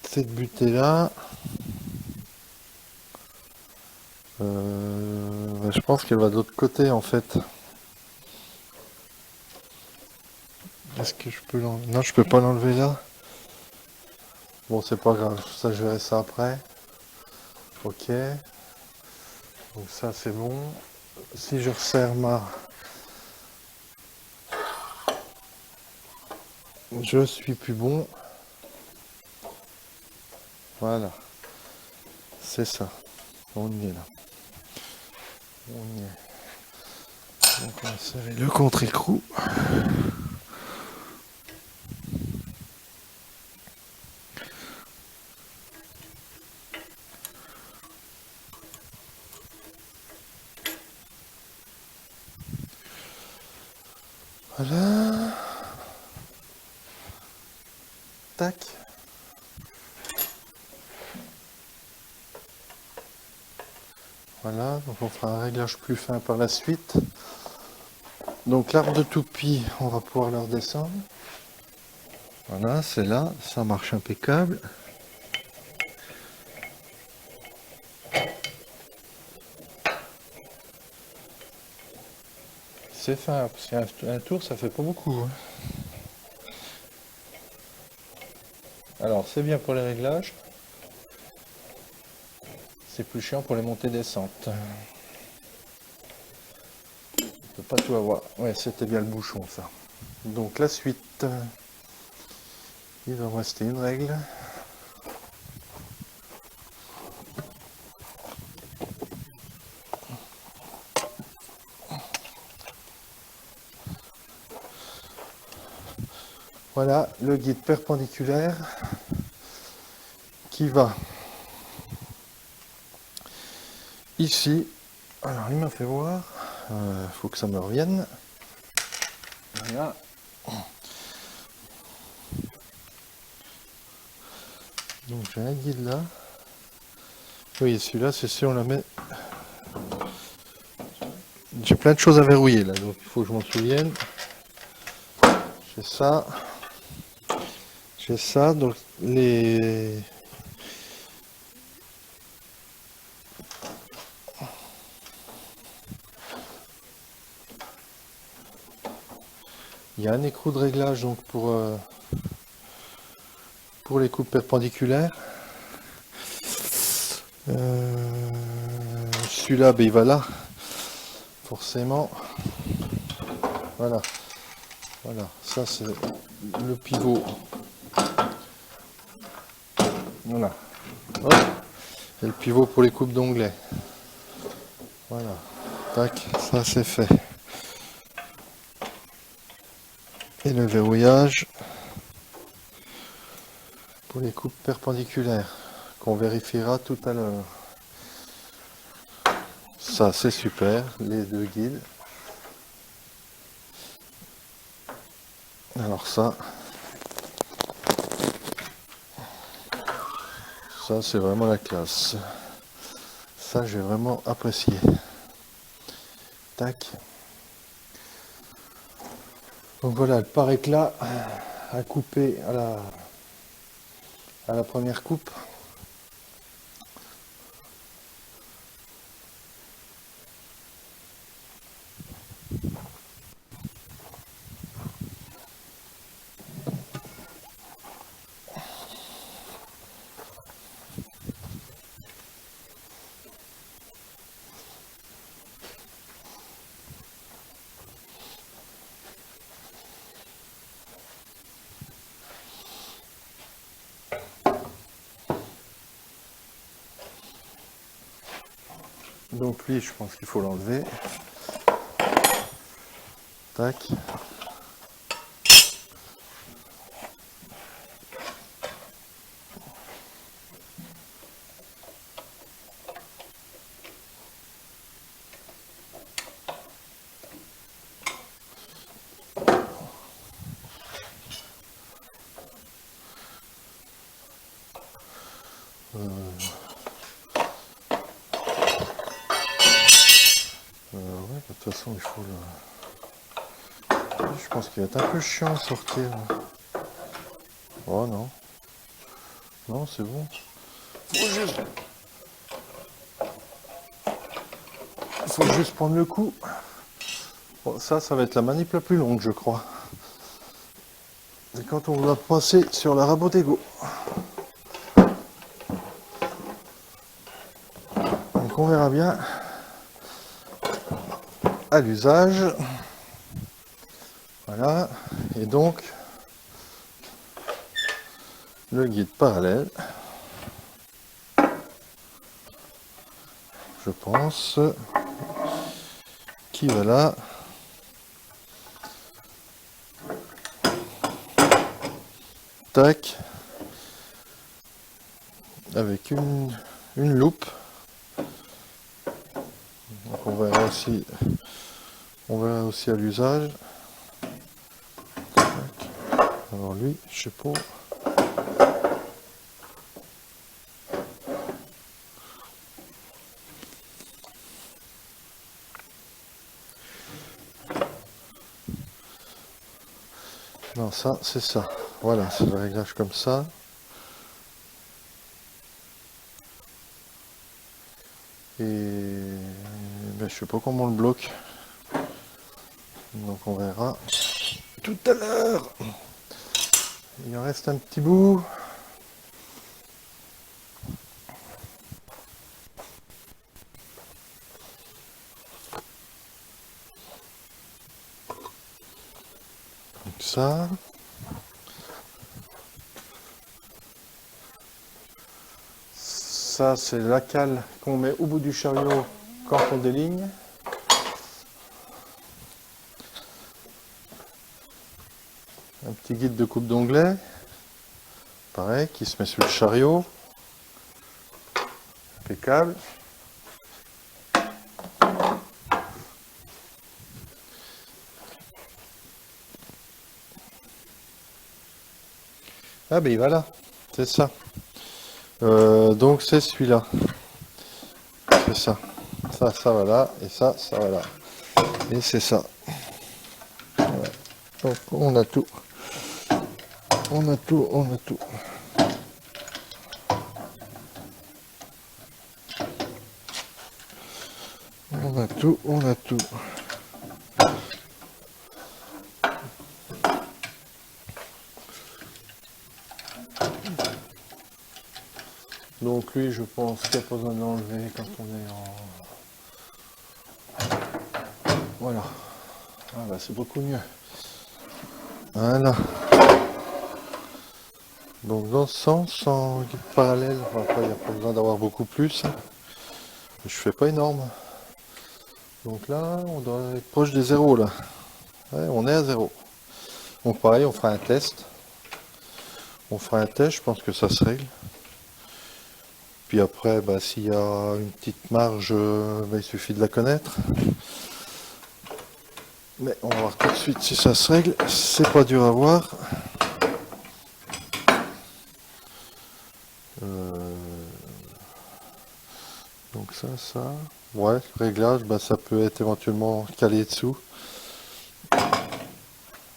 cette butée là, je pense qu'elle va de l'autre côté en fait. Est-ce que je peux l'enlever? Non, je peux pas l'enlever là. Bon, c'est pas grave, ça je verrai ça après. Ok. Donc ça c'est bon. Si je resserre je suis plus bon. Voilà. C'est ça. On y est là. On y est. Donc on va serrer le contre-écrou. Voilà. Tac. Voilà, donc on fera un réglage plus fin par la suite. Donc l'arbre de toupie, on va pouvoir le redescendre. Voilà, c'est là, ça marche impeccable. C'est fin, parce qu'un tour, ça fait pas beaucoup, hein. Alors, c'est bien pour les réglages. C'est plus chiant pour les montées-descentes. On peut pas tout avoir. Ouais, c'était bien le bouchon, ça. Donc la suite, il va me rester une règle. Voilà le guide perpendiculaire qui va ici. Alors il m'a fait voir, faut que ça me revienne. Voilà. Donc j'ai un guide là. Oui, celui-là, c'est si on la met. J'ai plein de choses à verrouiller là, donc il faut que je m'en souvienne. J'ai ça. J'ai ça, donc les... Il y a un écrou de réglage donc pour les coupes perpendiculaires. Celui-là, ben, il va là, forcément. Voilà, voilà, ça c'est le pivot. Voilà. Hop. Et le pivot pour les coupes d'onglets. Voilà. Tac, ça c'est fait. Et le verrouillage pour les coupes perpendiculaires qu'on vérifiera tout à l'heure. Ça c'est super, les deux guides. Alors ça c'est vraiment la classe. Ça j'ai vraiment apprécié. Tac. Donc voilà, le pare-éclat à couper à la première coupe. Donc lui, je pense qu'il faut l'enlever. Tac. Ouais, de toute façon, il faut le... Je pense qu'il va être un peu chiant à sortir. Oh non. Non, c'est bon. Faut juste prendre le coup. Bon, ça va être la manip la plus longue, je crois. C'est quand on va passer sur la rabot d'égo. Donc on verra bien à l'usage. Voilà. Et donc, le guide parallèle. Je pense. Qui va là. Tac. Avec une loupe. Donc on verra aussi à l'usage. Alors lui, je sais pas. Non, ça, c'est ça. Voilà, c'est le réglage comme ça. Et ben, je sais pas comment on le bloque. Donc on verra tout à l'heure. Il en reste un petit bout. Donc ça. Ça, c'est la cale qu'on met au bout du chariot quand on déligne. Un petit guide de coupe d'onglet. Pareil, qui se met sur le chariot. Impeccable. Ah ben voilà, c'est ça. Donc c'est celui-là. C'est ça. Ça va là. Et ça va là. Et c'est ça. Voilà. Donc on a tout. On a tout. On a tout. On a tout. On a tout. Donc lui, je pense qu'il n'y a pas besoin de l'enlever quand on est en... Voilà. Ah bah c'est beaucoup mieux. Voilà. Donc dans ce sens, en guide parallèle, enfin, il n'y a pas besoin d'avoir beaucoup plus. Je fais pas énorme. Donc là, on doit être proche des zéros là. Ouais, on est à 0. Donc pareil, on fera un test. Je pense que ça se règle. Puis après, bah, s'il y a une petite marge, bah, il suffit de la connaître. Mais on va voir tout de suite si ça se règle. C'est pas dur à voir. Donc ça. Ouais, réglage, bah, ça peut être éventuellement calé dessous.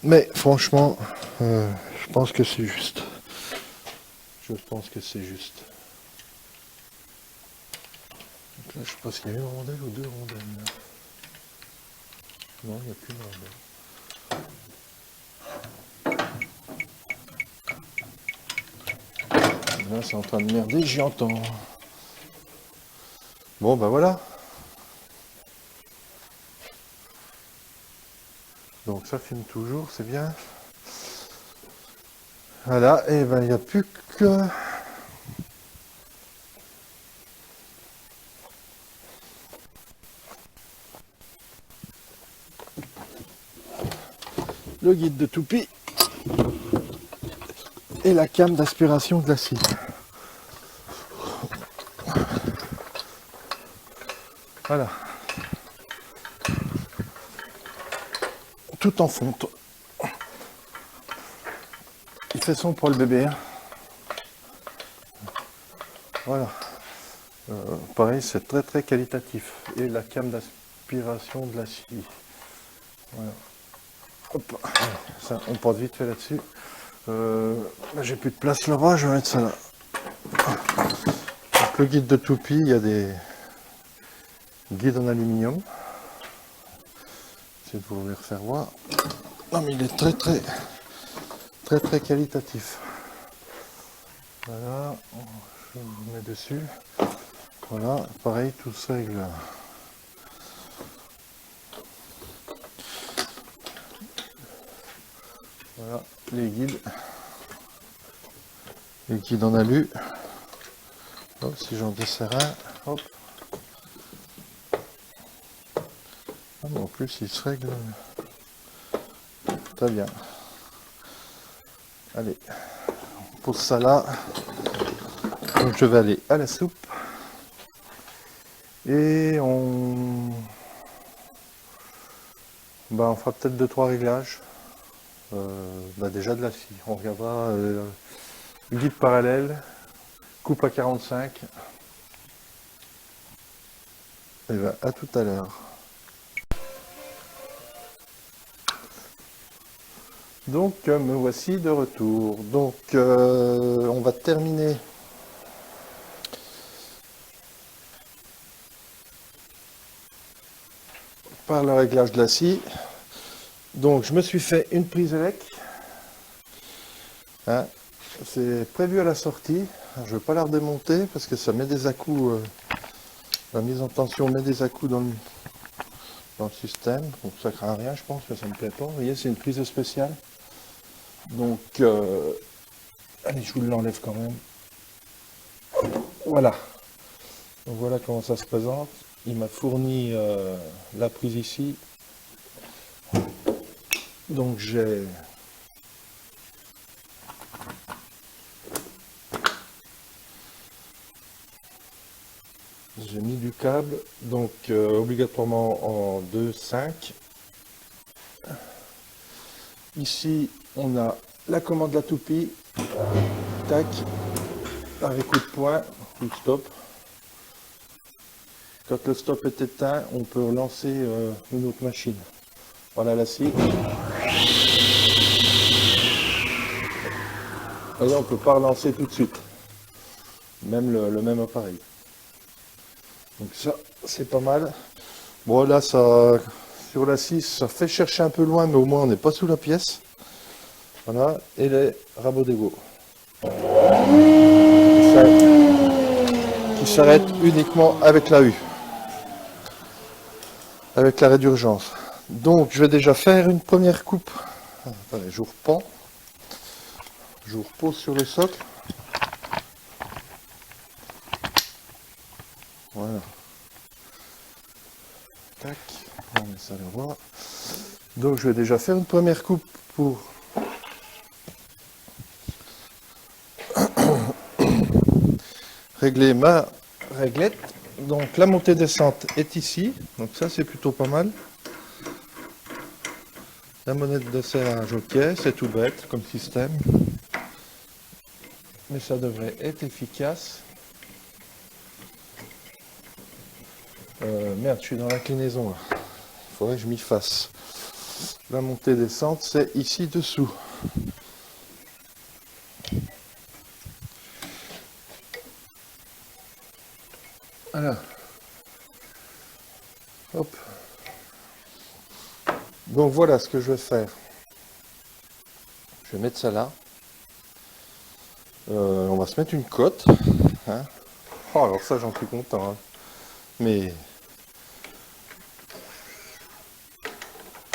Mais franchement, je pense que c'est juste. Donc là, je sais pas s'il y a une rondelle ou deux rondelles. Là. Non, il n'y a qu'une rondelle. Là, c'est en train de merder, j'y entends. Bon, ben voilà. Donc ça filme toujours, c'est bien. Voilà, et ben il n'y a plus que... le guide de toupie et la came d'aspiration de la scie. Voilà. Tout en fonte. Il fait son pour le bébé. Hein. Voilà. Pareil, c'est très très qualitatif. Et la came d'aspiration de la scie. Voilà. Hop. Ça, on passe vite fait là-dessus. J'ai plus de place là-bas, je vais mettre ça là. Donc, le guide de toupie, il y a des guides en aluminium. J'essaie de vous les refaire voir. Non mais il est très qualitatif. Voilà, je vous mets dessus. Voilà, pareil, tout ça règle. Voilà, les guides en alu. Hop, si j'en desserre un, hop. Ah, mais en plus, il se règle très bien. Allez, on pose ça là. Donc je vais aller à la soupe. Et on fera peut-être 2-3 réglages. Déjà de la scie. On regardera guide parallèle, coupe à 45. Et bien à tout à l'heure. Donc me voici de retour. Donc on va terminer par le réglage de la scie. Donc je me suis fait une prise élec. Hein, c'est prévu à la sortie. Je ne vais pas la redémonter parce que ça met des à-coups. La mise en tension met des à-coups dans le système. Donc ça ne craint rien, je pense que ça ne me plaît pas. Vous voyez, c'est une prise spéciale. Donc allez, je vous l'enlève quand même. Voilà. Donc voilà comment ça se présente. Il m'a fourni la prise ici. Donc j'ai mis du câble, donc obligatoirement en 2,5. Ici on a la commande de la toupie, tac, avec coup de poing, coup de stop. Quand le stop est éteint, on peut relancer une autre machine. Voilà la scie. Et là, on ne peut pas relancer tout de suite. Même le même appareil. Donc ça, c'est pas mal. Bon là, ça, sur la scie, ça fait chercher un peu loin, mais au moins on n'est pas sous la pièce. Voilà, et les rabots d'égo. s'arrête uniquement avec la U, avec l'arrêt d'urgence. Donc je vais déjà faire une première coupe. Attendez, je repends. Je vous repose sur le socle. Voilà. Tac. On met ça le voir. Donc je vais déjà faire une première coupe pour régler ma réglette. Donc la montée descente est ici. Donc ça c'est plutôt pas mal. La monette de serrage, ok, c'est tout bête comme système. Mais ça devrait être efficace. Merde, je suis dans l'inclinaison là. Il faudrait que je m'y fasse. La montée descente, c'est ici dessous. Voilà. Hop. Donc voilà ce que je vais faire. Je vais mettre ça là. On va se mettre une cote. Hein. Oh, alors ça, j'en suis content. Hein. Mais...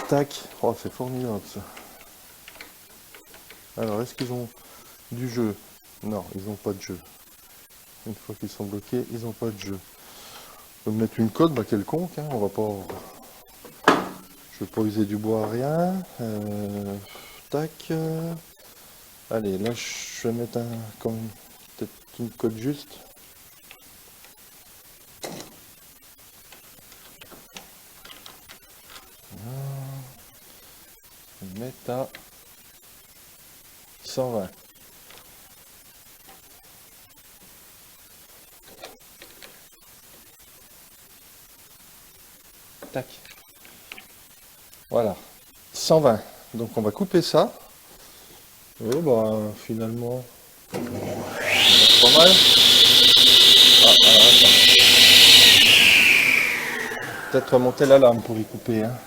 Tac. Oh, c'est formidable ça. Alors, est-ce qu'ils ont du jeu? Non, ils n'ont pas de jeu. Une fois qu'ils sont bloqués, ils n'ont pas de jeu. On va mettre une cote, bah, quelconque. Hein. On va pas... Je vais pas user du bois à rien. Tac. Allez, là, je vais mettre comme peut-être une cote juste. Je vais mettre à 120. Tac. Voilà. 120. Donc on va couper ça. Oh bah finalement. Pas mal. Peut-être remonter la lame pour y couper. Hein.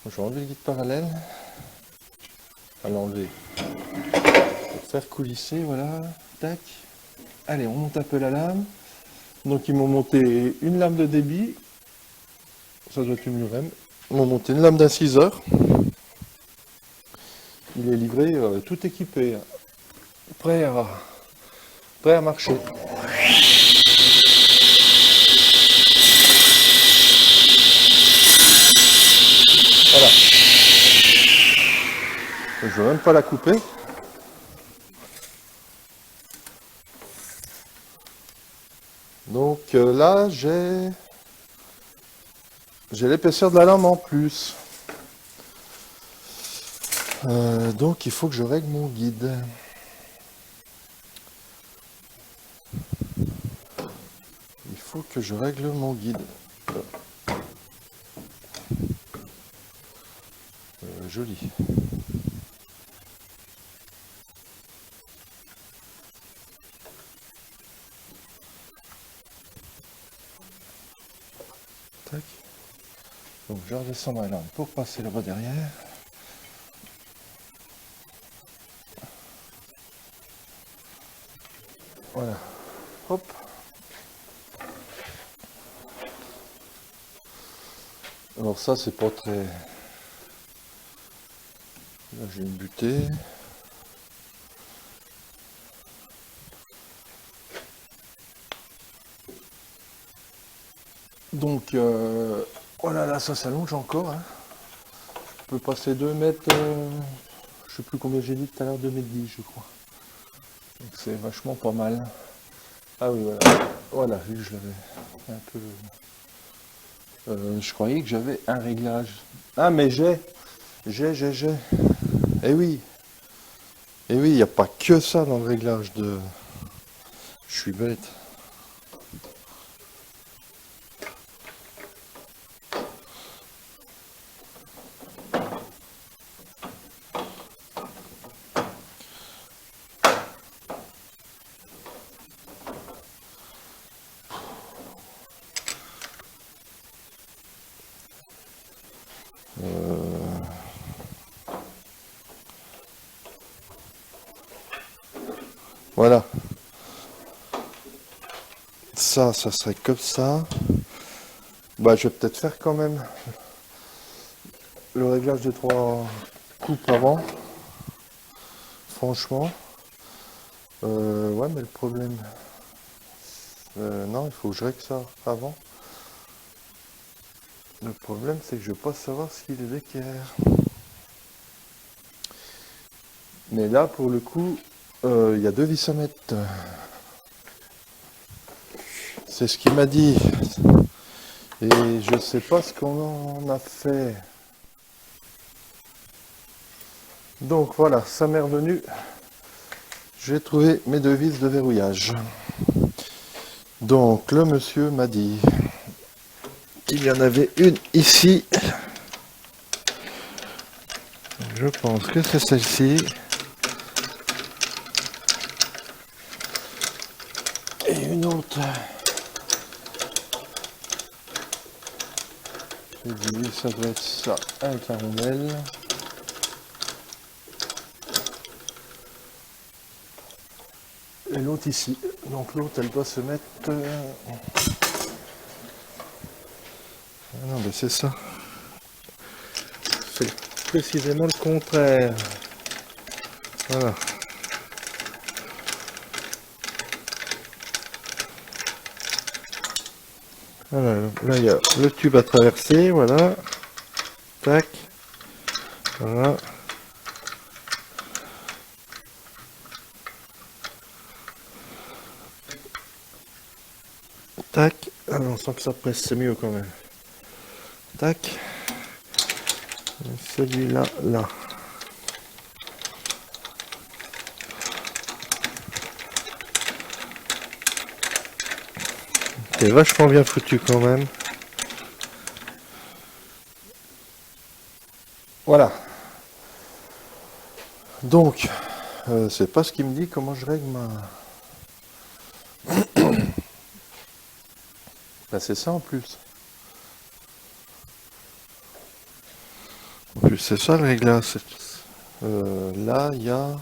Je vais enlever le guide parallèle. À l'enlever. Pour faire coulisser, voilà. Tac. Allez, on monte un peu la lame. Donc ils m'ont monté une lame de débit. Ça doit être une Lurem. Ils m'ont monté une lame d'inciseur. Il est livré tout équipé. Prêt à marcher. Voilà. Je ne veux même pas la couper. Donc là, j'ai l'épaisseur de la lame en plus. Donc il faut que je règle mon guide. Il faut que je règle mon guide. Joli. Tac. Donc je redescends ma lame pour passer le bas derrière. Voilà. Hop. Alors ça c'est pas très... Là j'ai une butée. Donc oh là là, ça s'allonge encore. Hein. Je peux passer 2 mètres, je sais plus combien j'ai dit tout à l'heure, 2 mètres 10 je crois. Donc c'est vachement pas mal. Ah oui voilà. Voilà, vu que je l'avais un peu... je croyais que j'avais un réglage. Ah mais j'ai. Eh oui. Eh oui, il n'y a pas que ça dans le réglage de... Je suis bête. Voilà. ça serait comme ça. Bah, je vais peut-être faire quand même le réglage des 3 coupes avant. Franchement. Ouais, mais le problème... non, il faut que je règle ça avant. Le problème, c'est que je ne vais pas savoir s'il est d'équerre. Mais là, pour le coup, il y a 2 vis à mettre. C'est ce qu'il m'a dit. Et je sais pas ce qu'on en a fait. Donc voilà, ça m'est revenu. J'ai trouvé mes 2 vis de verrouillage. Donc le monsieur m'a dit qu'il y en avait une ici. Je pense que c'est celle-ci. Et une autre. J'ai dit ça doit être ça avec la rondelle. Et l'autre ici. Donc l'autre elle doit se mettre... Ah non mais c'est ça. C'est précisément le contraire. Voilà. Voilà, là il y a le tube à traverser, voilà. Tac. Voilà. Tac. Ah non, sans que ça presse, c'est mieux quand même. Tac. Celui-là, là. C'est vachement bien foutu quand même. Voilà. Donc, c'est pas ce qu'il me dit comment je règle ma... Bah, c'est ça en plus. En plus, c'est ça le réglage. Là, il y a...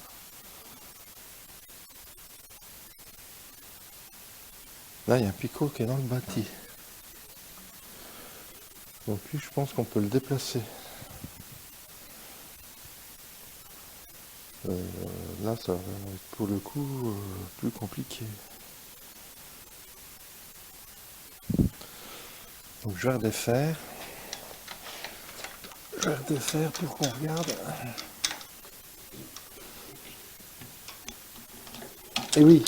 Là, il y a un picot qui est dans le bâti. Donc lui, je pense qu'on peut le déplacer. Là, ça va être pour le coup plus compliqué. Donc je vais redéfaire. Je vais redéfaire pour qu'on regarde. Et oui.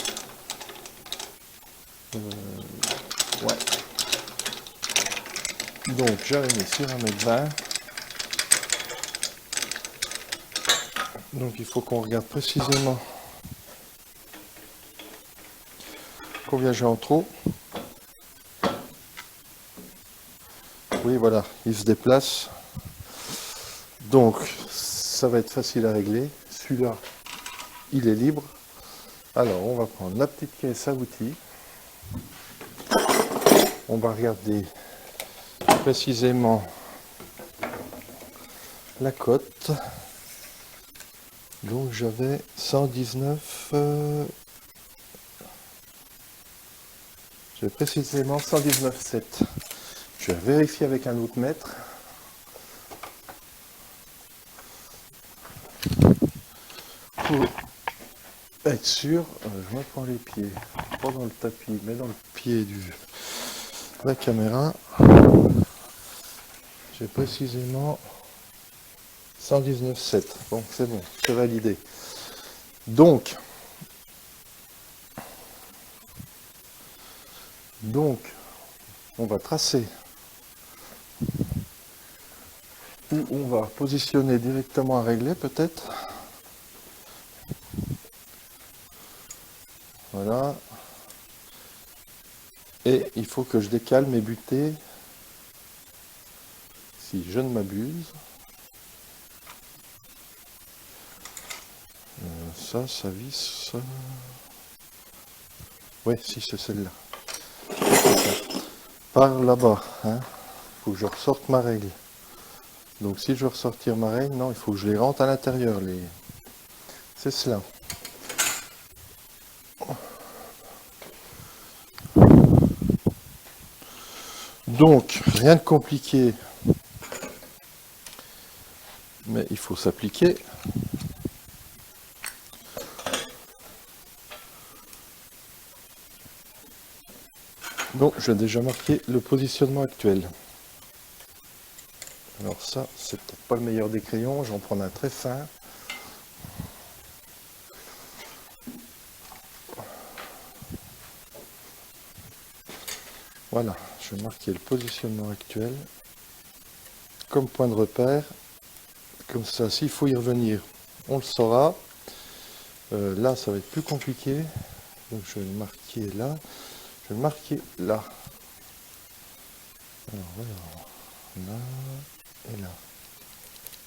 Ouais. Donc j'avais mis sur 1,20 m. Donc il faut qu'on regarde précisément combien j'ai en trop. Oui voilà, il se déplace. Donc ça va être facile à régler. Celui-là, il est libre. Alors on va prendre la petite caisse à outils. On va regarder précisément la cote. Donc j'avais 119, j'ai précisément 119,7. Je vais vérifier avec un autre mètre. Pour être sûr, je me prends les pieds, pas dans le tapis, mais dans le pied de la caméra. J'ai précisément 119,7. Bon, c'est bon, c'est validé. Donc, on va tracer où on va positionner directement à régler peut-être. Voilà. Et il faut que je décale mes butées, si je ne m'abuse. Ça visse. Ouais, si c'est celle-là. Par là-bas, hein. Il faut que je ressorte ma règle. Donc si je veux ressortir ma règle, non, il faut que je les rentre à l'intérieur. C'est cela. Donc, rien de compliqué, mais il faut s'appliquer. Donc, j'ai déjà marqué le positionnement actuel. Alors ça, c'est peut-être pas le meilleur des crayons, j'en prends un très fin. Voilà, je vais marquer le positionnement actuel comme point de repère. Comme ça, s'il faut y revenir, on le saura. Là, ça va être plus compliqué. Donc je vais le marquer là. Je vais le marquer là. Alors voilà, là et là.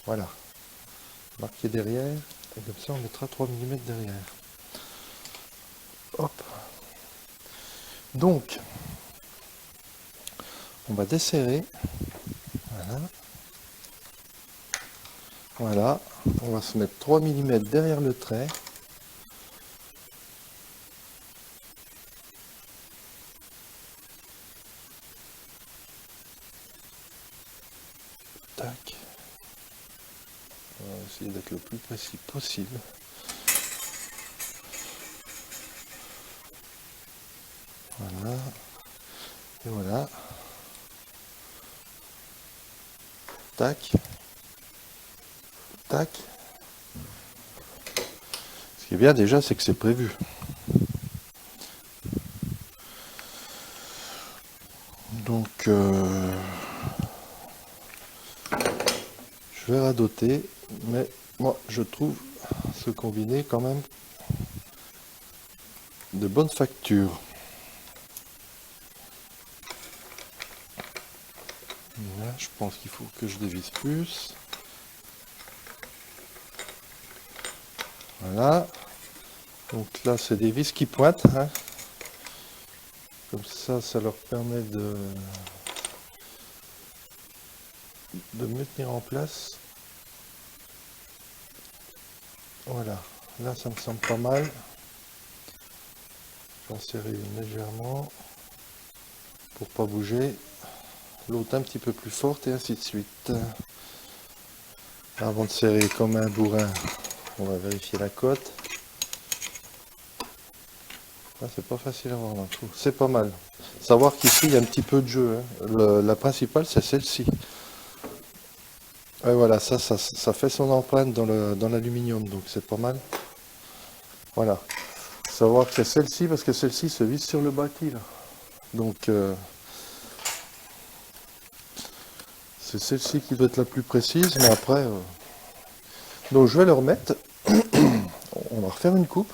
Voilà. Marquer derrière. Et comme ça, on mettra 3 mm derrière. Hop. Donc, on va desserrer. Voilà. Voilà. On va se mettre 3 mm derrière le trait. Tac. On va essayer d'être le plus précis possible. Voilà. Et voilà. Tac. Tac. Ce qui est bien déjà, c'est que c'est prévu. Donc, je vais radoter, mais moi, je trouve ce combiné quand même de bonne facture. Là, je pense qu'il faut que je dévisse plus. Voilà. Donc là, c'est des vis qui pointent. Hein. Comme ça leur permet de me tenir en place. Voilà. Là, ça me semble pas mal. J'en serre une légèrement pour pas bouger. L'autre un petit peu plus forte et ainsi de suite. Avant de serrer comme un bourrin, on va vérifier la cote. Là, c'est pas facile à voir d'un coup. C'est pas mal. Savoir qu'ici, il y a un petit peu de jeu. Hein. La principale, c'est celle-ci. Et voilà, ça fait son empreinte dans l'aluminium, donc c'est pas mal. Voilà. Savoir que c'est celle-ci, parce que celle-ci se visse sur le bâti, là. Donc, c'est celle-ci qui doit être la plus précise, mais après... Donc, je vais le remettre. On va refaire une coupe.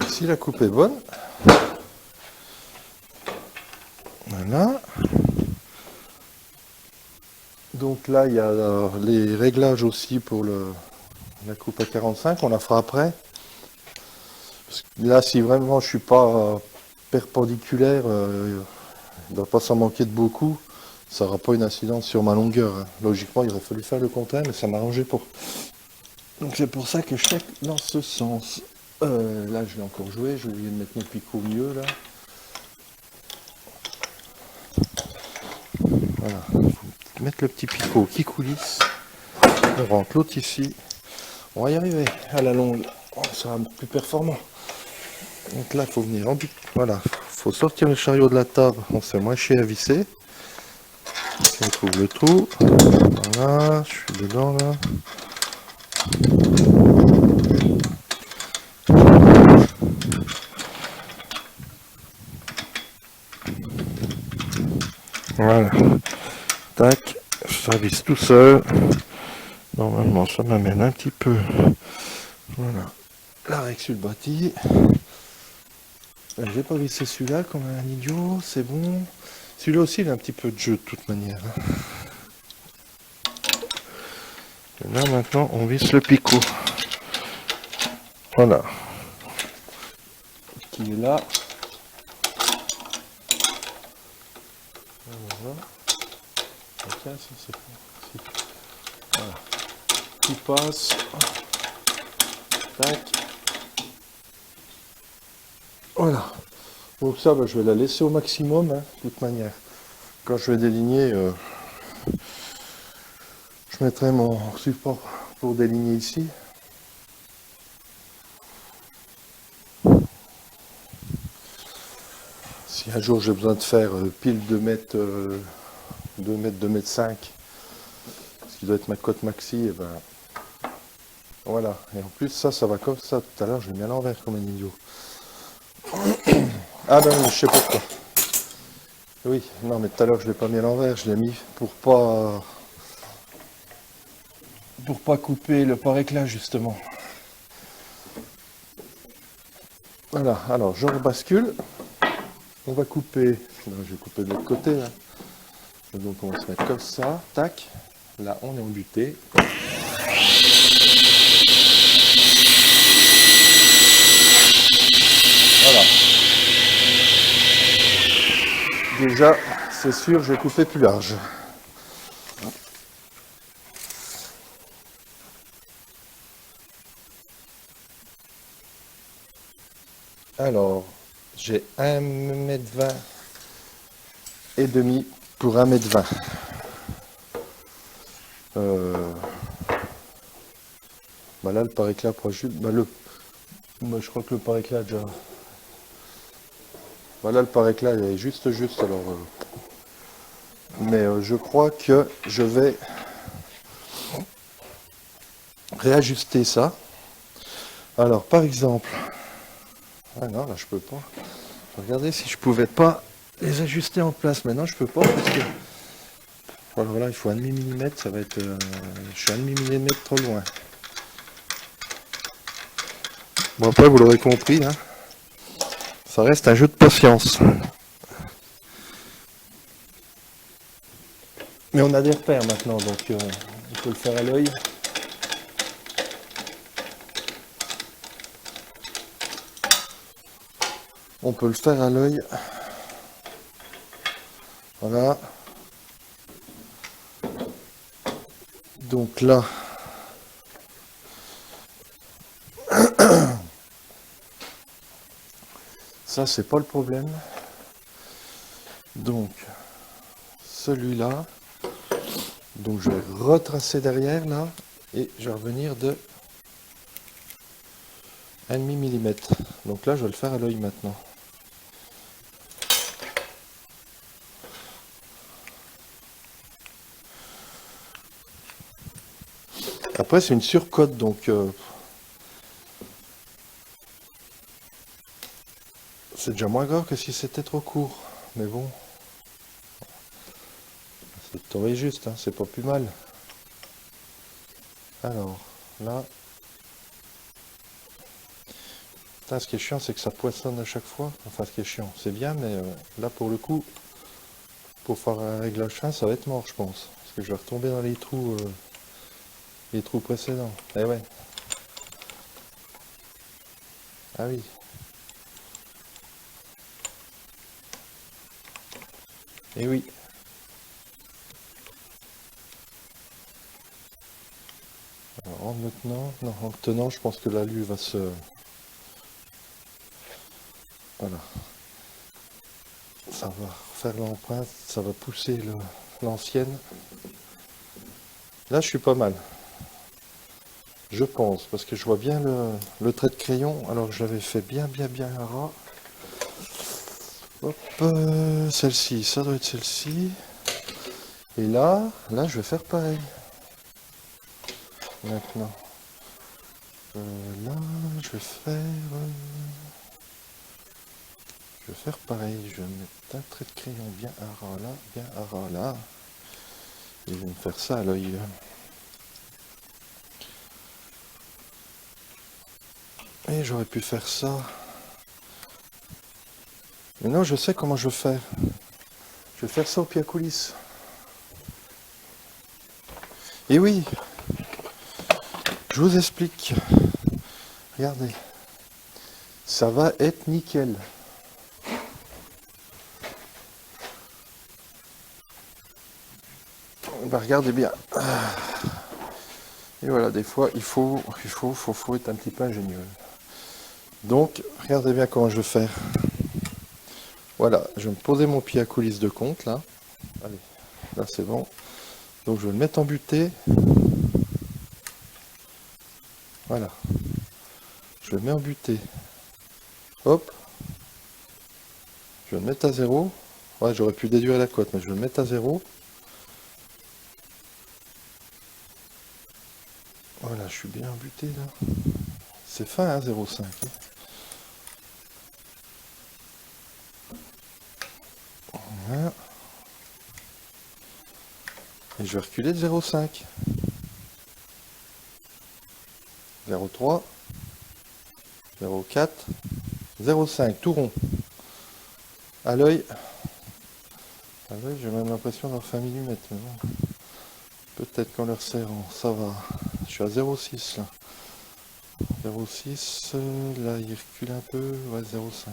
Et si la coupe est bonne... Voilà. Donc là, il y a les réglages aussi pour la coupe à 45. On la fera après. Parce que là, si vraiment je suis pas perpendiculaire, il ne doit pas s'en manquer de beaucoup. Ça n'aura pas une incidence sur ma longueur. Hein. Logiquement, il aurait fallu faire le contraire, mais ça m'arrangeait pas. Donc c'est pour ça que je check dans ce sens. Là, je vais encore jouer. J'ai oublié de mettre mon picot au milieu, là. Voilà. Faut mettre le petit picot qui coulisse. On rentre l'autre ici. On va y arriver. À la longue, on sera plus performant. Donc là, il faut venir en but. Voilà. Faut sortir le chariot de la table. On se fait moins chier à visser. On trouve le trou. Voilà. Je suis dedans, là. Voilà. Tac. Ça visse tout seul. Normalement, ça m'amène un petit peu. Voilà. La règle sur le bâti. J'ai pas vissé celui-là comme un idiot. C'est bon. Celui-là aussi, il a un petit peu de jeu de toute manière. Et là, maintenant, on visse le picot. Voilà. Qui est là. Voilà. Ok, ça c'est bon. Voilà. Qui passe. Tac. Voilà. Donc ça, bah, je vais la laisser au maximum, hein, de toute manière. Quand je vais déligner, je mettrai mon support pour déligner ici. Si un jour j'ai besoin de faire pile 2 mètres, 2 mètres, 2 mètres 5, ce qui doit être ma cote maxi, et ben voilà. Et en plus ça va comme ça. Tout à l'heure j'ai mis à l'envers comme un idiot. Ah ben oui, je sais pourquoi. Oui, non mais tout à l'heure je l'ai pas mis à l'envers, je l'ai mis pour pas couper le pare-éclat justement. Voilà, alors je rebascule. On va couper, non, je vais couper de l'autre côté là. Et donc on va se mettre comme ça, tac. Là on est en butée. Voilà. Déjà, c'est sûr, je vais couper plus large. Alors, j'ai 1,20 m et demi pour 1,20 m. Bah là, le pare-éclat pour juste. Bah moi, je crois que le pare-éclat déjà. Voilà, le pare-éclat est juste. Alors, mais je crois que je vais réajuster ça. Alors, par exemple. Ah non, là, je peux pas. Regardez si je pouvais pas les ajuster en place. Maintenant, je peux pas parce que. Voilà, il faut 1,5 mm. Ça va être. Je suis 1,5 mm trop loin. Bon, après, vous l'aurez compris, hein. Ça reste un jeu de patience. Mais on a des repères maintenant, donc il faut le faire à l'œil. On peut le faire à l'œil. Voilà. Donc là, ça c'est pas le problème. Donc, celui-là. Donc je vais retracer derrière là. Et je vais revenir de 1,5 mm. Donc là, je vais le faire à l'œil maintenant. Après, c'est une surcote, donc c'est déjà moins grave que si c'était trop court. Mais bon, c'est tombé juste, hein, c'est pas plus mal. Alors, là. Putain, ce qui est chiant, c'est que ça poissonne à chaque fois. Enfin, ce qui est chiant, c'est bien, mais là, pour le coup, pour faire un réglage fin, ça va être mort, je pense. Parce que je vais retomber dans les trous précédents. Eh ouais. Ah oui. Eh oui. Alors, en maintenant, non, en tenant, je pense que l'alu va se... Voilà. Ça va faire l'empreinte, ça va pousser l'ancienne. Là, je suis pas mal. Je pense, parce que je vois bien le trait de crayon, alors que je l'avais fait bien à ras. Hop, celle-ci, ça doit être celle-ci. Et là, je vais faire pareil. Maintenant. Là, je vais faire pareil. Je vais mettre un trait de crayon bien à ras là. Et je vais me faire ça à l'œil. Et j'aurais pu faire ça. Mais non, je sais comment je vais faire. Je vais faire ça au pied à coulisses. Et oui, je vous explique. Regardez. Ça va être nickel. Bah, regardez bien. Et voilà, des fois, il faut être un petit peu ingénieux. Donc, regardez bien comment je vais faire. Voilà, je vais me poser mon pied à coulisse de compte, là. Allez, là c'est bon. Donc je vais le mettre en butée. Voilà. Je le mets en butée. Hop. Je vais le mettre à 0. Ouais, j'aurais pu déduire la cote, mais je vais le mettre à 0. Voilà, je suis bien en butée, là. C'est fin, hein, 0,5. Voilà. Et je vais reculer de 0,5. 0,3. 0,4. 0,5, tout rond. À l'œil. À l'œil, j'ai même l'impression d'avoir fait 1 mm. Mais bon. Peut-être qu'en le resserrant, ça va. Je suis à 0,6 là. 0,6. Là, il recule un peu. Ouais, 0,5.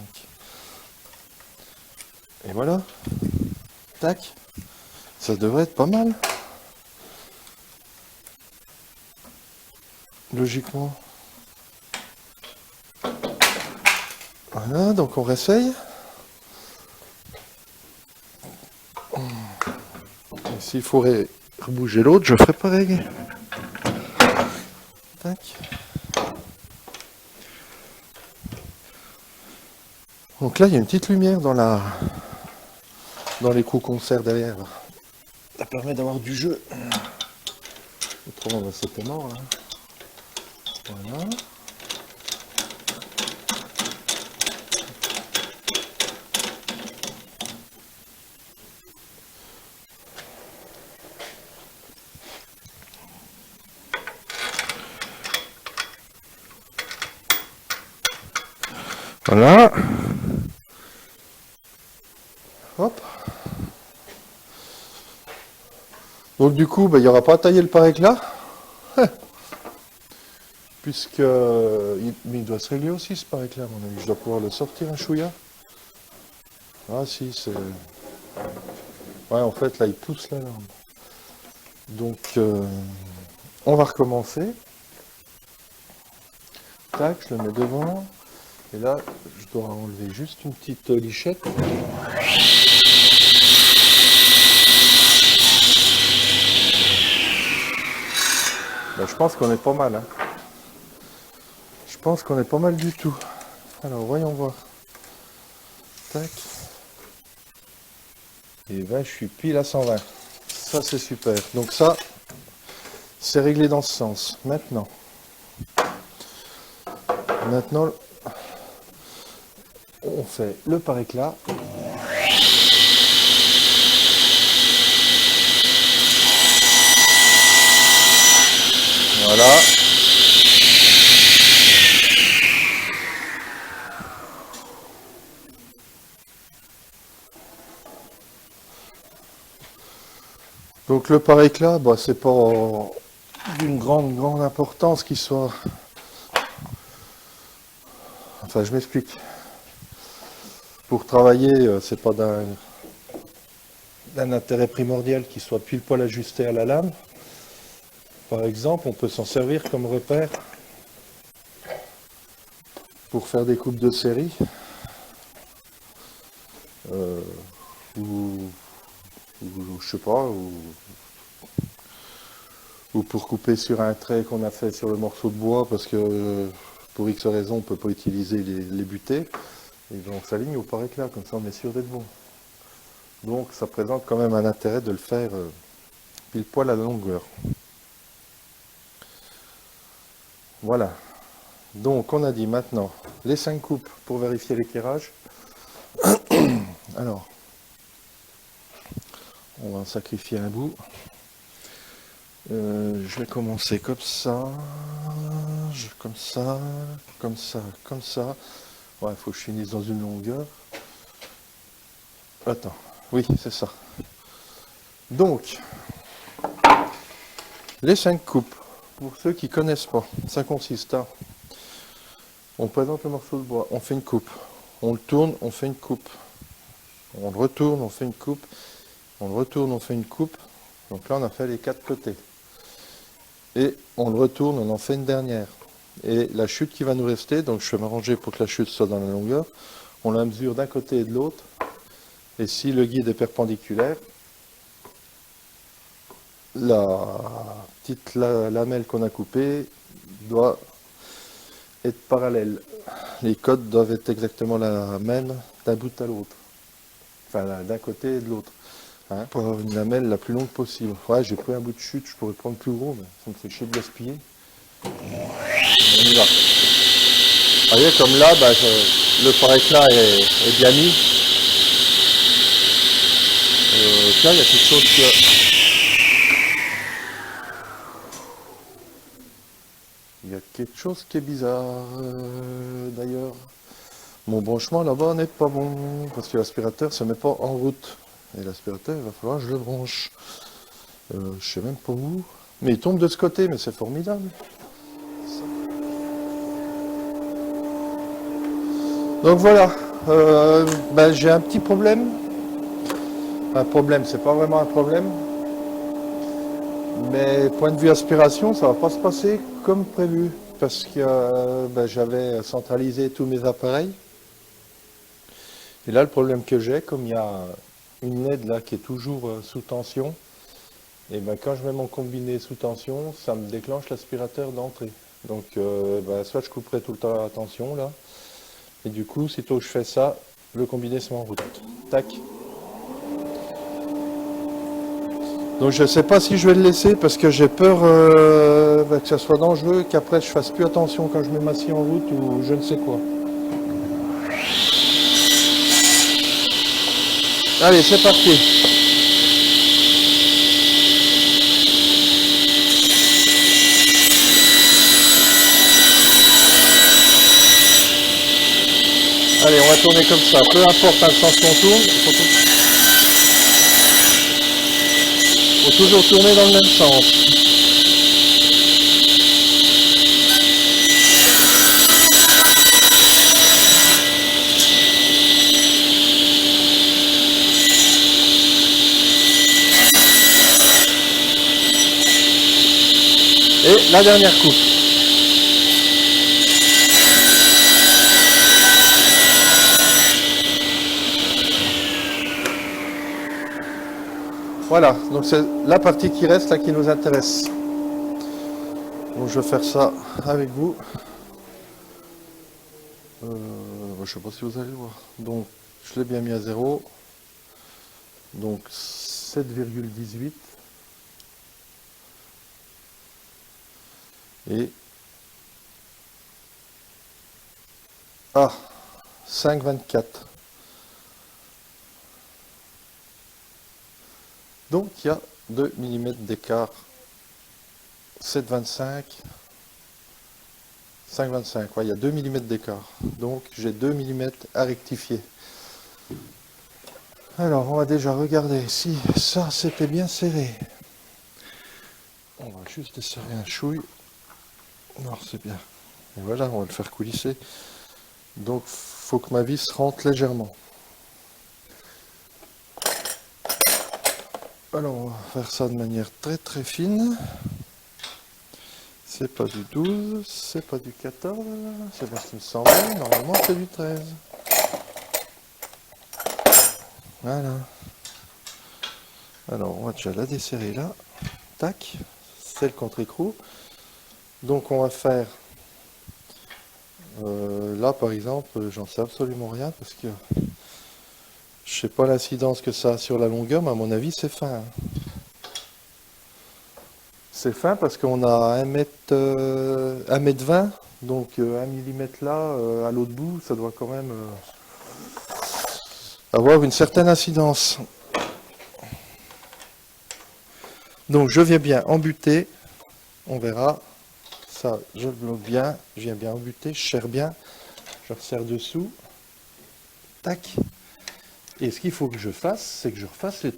Et voilà. Tac. Ça devrait être pas mal. Logiquement. Voilà, donc on réessaye. Et s'il faudrait rebouger l'autre, je ferai pareil. Tac. Donc là, il y a une petite lumière dans l'écrou concert derrière. Ça permet d'avoir du jeu. Autrement, bah, c'était mort là. Voilà. Voilà. Hop. Donc du coup, bah, il n'y aura pas à tailler le par-éclat. Puisque mais il doit se régler aussi ce par-éclat, à mon avis. Je dois pouvoir le sortir un chouïa. Ah si, c'est... Ouais, en fait, là, il pousse la lampe. Donc, on va recommencer. Tac, je le mets devant. Et là, je dois enlever juste une petite lichette. Ben, je pense qu'on est pas mal. Hein. Je pense qu'on est pas mal du tout. Alors, voyons voir. Tac. Et ben, je suis pile à 120. Ça, c'est super. Donc ça, c'est réglé dans ce sens. Maintenant, on fait le par-éclat. Voilà. Donc le par-éclat, bah, c'est pas d'une grande importance qu'il soit... Enfin, je m'explique. Pour travailler, c'est pas d'un intérêt primordial qu'il soit pile poil ajusté à la lame. Par exemple, on peut s'en servir comme repère pour faire des coupes de série. Ou je sais pas, ou pour couper sur un trait qu'on a fait sur le morceau de bois parce que pour X raison on peut pas utiliser les butées. Et donc on s'aligne au par-éclat, comme ça on est sûr d'être bon. Donc ça présente quand même un intérêt de le faire pile poil à la longueur. Voilà. Donc on a dit maintenant les 5 coupes pour vérifier l'éclairage. Alors, on va en sacrifier un bout. Je vais commencer comme ça, comme ça, comme ça, comme ça. Ouais, il faut que je finisse dans une longueur. Attends, oui, c'est ça. Donc, les 5 coupes, pour ceux qui ne connaissent pas, ça consiste à... On présente le morceau de bois, on fait une coupe. On le tourne, on fait une coupe. On le retourne, on fait une coupe. On le retourne, on fait une coupe. Donc là, on a fait les 4 côtés. Et on le retourne, on en fait une dernière. et la chute qui va nous rester, donc je vais m'arranger pour que la chute soit dans la longueur, on la mesure d'un côté et de l'autre, et si le guide est perpendiculaire, la petite lamelle qu'on a coupée doit être parallèle. Les côtes doivent être exactement la même d'un bout à l'autre, enfin d'un côté et de l'autre, hein, pour avoir une lamelle la plus longue possible. Ouais, j'ai pris un bout de chute, je pourrais prendre plus gros, mais ça me fait chier de gaspiller. On y va. Vous voyez, comme là, le pare-éclat est bien mis. Là, il y a quelque chose que... Il y a quelque chose qui est bizarre, d'ailleurs. Mon branchement là-bas n'est pas bon, parce que l'aspirateur ne se met pas en route. Et l'aspirateur, il va falloir que je le branche. Je sais même pas où. Mais il tombe de ce côté, mais c'est formidable. Donc voilà, j'ai un petit problème. Un problème, c'est pas vraiment un problème. Mais point de vue aspiration, ça va pas se passer comme prévu. Parce que j'avais centralisé tous mes appareils. Et là, le problème que j'ai, comme il y a une LED là qui est toujours sous tension, et quand je mets mon combiné sous tension, ça me déclenche l'aspirateur d'entrée. Donc soit je couperai tout le temps la tension là, et du coup, sitôt que je fais ça, le combiné se met en route. Tac. Donc je ne sais pas si je vais le laisser parce que j'ai peur que ça soit dangereux, qu'après je fasse plus attention quand je mets ma scie en route ou je ne sais quoi. Allez, c'est parti. Allez, on va tourner comme ça. Peu importe le sens qu'on tourne, il faut toujours tourner dans le même sens. Et la dernière coupe. Voilà, donc c'est la partie qui reste là qui nous intéresse. Donc je vais faire ça avec vous. Je ne sais pas si vous allez le voir. Donc je l'ai bien mis à 0. Donc 7,18. Et 5,24. Donc il y a 2 mm d'écart. 7,25. 5,25. Ouais, il y a 2 mm d'écart. Donc j'ai 2 mm à rectifier. Alors on va déjà regarder si ça c'était bien serré. On va juste desserrer un chouille. Non, c'est bien. Et voilà, on va le faire coulisser. Donc, faut que ma vis rentre légèrement. Alors, on va faire ça de manière très très fine. C'est pas du 12, c'est pas du 14, c'est pas ce qui me semblait. Normalement, c'est du 13. Voilà. Alors, on va déjà la desserrer là. Tac. C'est le contre-écrou. Donc on va faire, là par exemple, j'en sais absolument rien parce que je sais pas l'incidence que ça a sur la longueur, mais à mon avis c'est fin. C'est fin parce qu'on a 1m20, donc 1 mm là, à l'autre bout, ça doit quand même avoir une certaine incidence. Donc je viens bien embuter, on verra. Ça, je le bloque bien, je viens bien embuter, je serre bien, je resserre dessous, tac. Et ce qu'il faut que je fasse, c'est que je refasse les...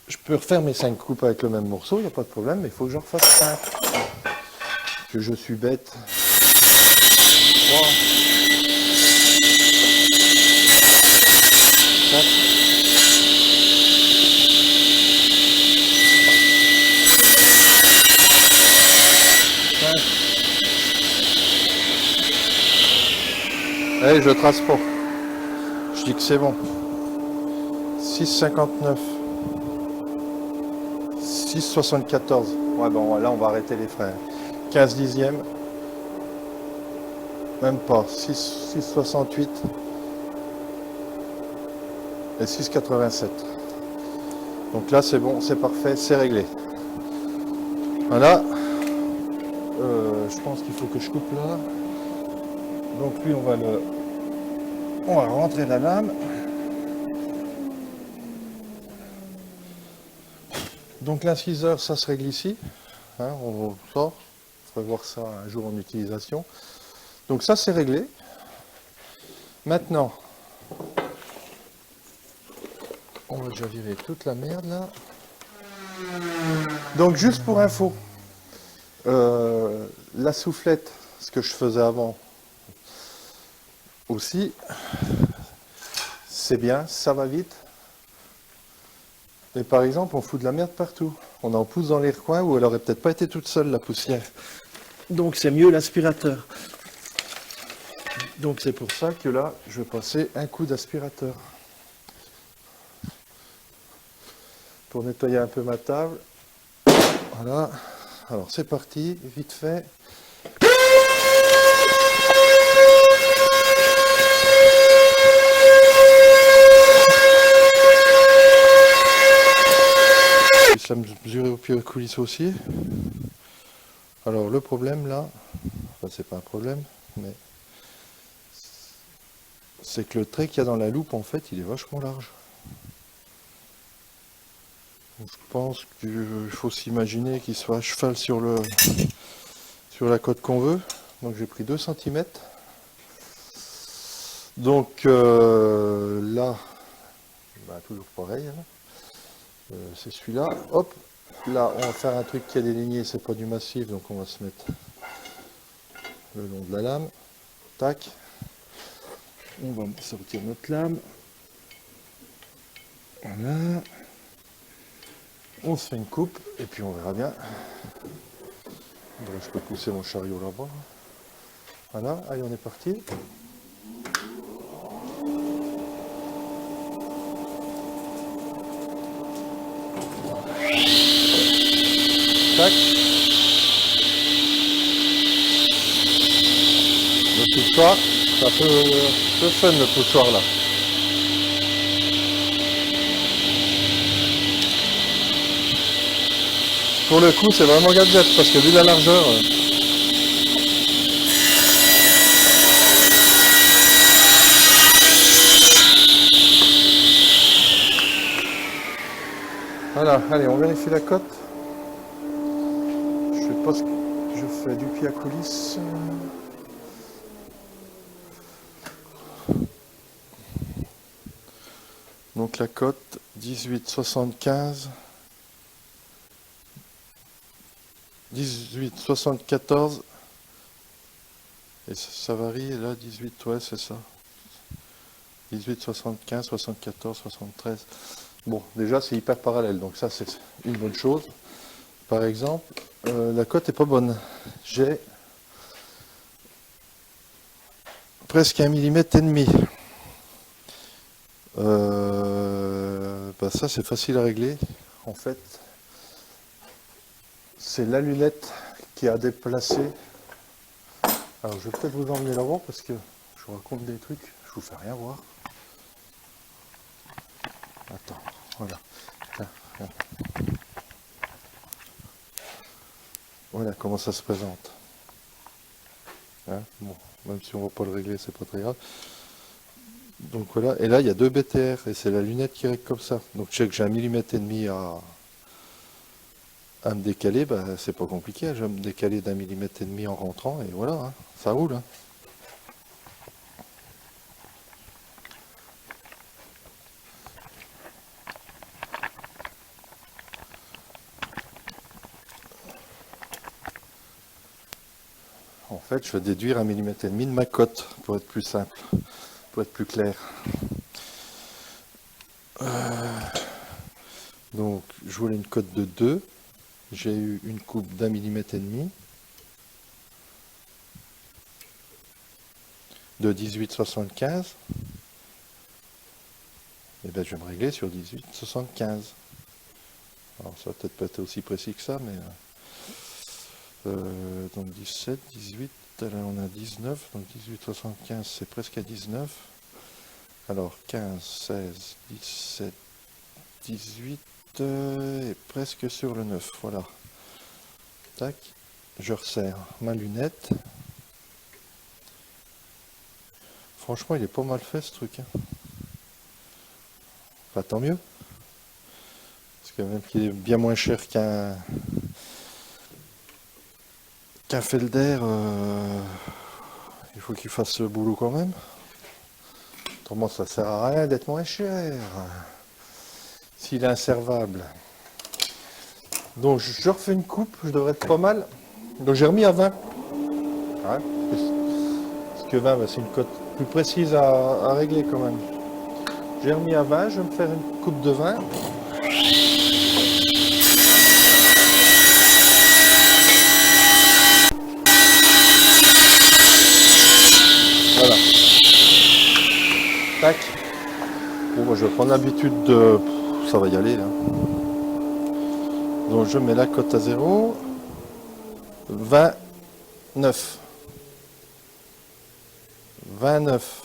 Je peux refaire mes 5 coupes avec le même morceau, il n'y a pas de problème, mais il faut que je refasse 5. Que je suis bête. 3, 4, 5, Allez, je trace pas. Je dis que c'est bon. 6,59. 6,74. Ouais, bon, là, on va arrêter les freins. 15 dixièmes. Même pas. 6,68. Et 6,87. Donc là, c'est bon, c'est parfait, c'est réglé. Voilà. Je pense qu'il faut que je coupe là. Donc lui, on va rentrer la lame. Donc l'inciseur, ça se règle ici. Hein, on sort. Il faudrait voir ça un jour en utilisation. Donc ça, c'est réglé. Maintenant, on va déjà virer toute la merde là. Donc juste pour info, la soufflette, ce que je faisais avant aussi, c'est bien, ça va vite. Et par exemple, on fout de la merde partout. On en pousse dans les recoins où elle aurait peut-être pas été toute seule la poussière. Donc c'est mieux l'aspirateur. Donc c'est pour ça que là, je vais passer un coup d'aspirateur. Pour nettoyer un peu ma table. Voilà. Alors c'est parti, vite fait. Ça mesurer au pied aux coulisses aussi. Alors le problème là, enfin c'est pas un problème, mais c'est que le trait qu'il y a dans la loupe en fait il est vachement large. Donc, je pense qu'il faut s'imaginer qu'il soit à cheval sur la cote qu'on veut. Donc j'ai pris 2 cm. Donc là, bah, toujours pareil. Hein. C'est celui-là. Hop, là on va faire un truc qui a des lignées, c'est pas du massif, donc on va se mettre le long de la lame. Tac. On va sortir notre lame. Voilà. On se fait une coupe et puis on verra bien. Bon, je peux pousser mon chariot là-bas. Voilà, allez on est parti. Tac. Le poussoir, c'est un peu fun le poussoir là. Pour le coup, c'est vraiment gadget parce que vu la largeur. Voilà, allez, on vérifie la cote. Je sais pas ce que je fais du pied à coulisse. Donc la cote 18,75. 18,74 et ça varie là 18, ouais c'est ça 18,75, 74, 73. Bon déjà c'est hyper parallèle donc ça c'est une bonne chose. Par exemple la cote est pas bonne, j'ai presque 1,5 mm. Bah ça c'est facile à régler en fait. C'est la lunette qui a déplacé. Alors je vais peut-être vous emmener là-bas parce que je vous raconte des trucs, je vous fais rien voir. Attends, voilà. Tiens, tiens. Voilà comment ça se présente. Hein, bon, même si on ne va pas le régler, c'est pas très grave. Donc voilà, et là il y a 2 BTR et c'est la lunette qui règle comme ça. Donc je sais que j'ai 1,5 mm à me décaler, bah, c'est pas compliqué, je vais me décaler d'1,5 mm en rentrant et voilà, hein, ça roule. Hein. En fait, je vais déduire 1,5 mm de ma cote pour être plus simple, pour être plus clair. Donc, je voulais une cote de 2. J'ai eu une coupe d'1,5 mm. de 18,75. Et bien je vais me régler sur 18,75. Alors ça va peut-être pas être aussi précis que ça, mais donc 17, 18, là on a 19, donc 18,75 c'est presque à 19. Alors 15, 16, 17, 18 et presque sur le 9, voilà. Tac, je resserre ma lunette. Franchement il est pas mal fait ce truc. Hein. Enfin tant mieux. Parce que même qu'il est bien moins cher qu'un Felder, il faut qu'il fasse le boulot quand même. Autrement ça sert à rien d'être moins cher. S'il est inservable. Donc je refais une coupe, je devrais être pas mal. Donc j'ai remis à 20. Ouais, parce que 20, c'est une cote plus précise à régler quand même. J'ai remis à 20, je vais me faire une coupe de 20. Voilà. Tac. Bon, moi je vais prendre l'habitude de... Ça va y aller. Hein. Donc je mets la cote à 0. 29. 29.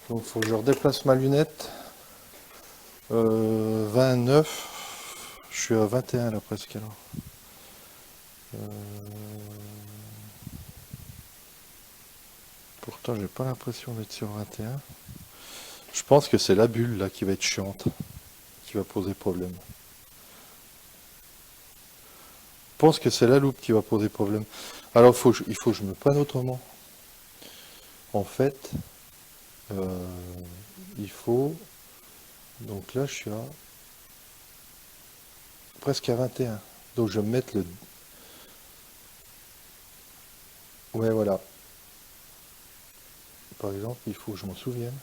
Donc il faut que je redéplace ma lunette. 29. Je suis à 21 là presque alors. Pourtant j'ai pas l'impression d'être sur 21. Je pense que c'est la bulle là qui va être chiante. Qui va poser problème. Je pense que c'est la loupe qui va poser problème. Alors il faut que je me prenne autrement. En fait, il faut... Donc là je suis à... presque à 21. Donc je vais me mettre le... Ouais voilà. Par exemple, il faut que je m'en souvienne.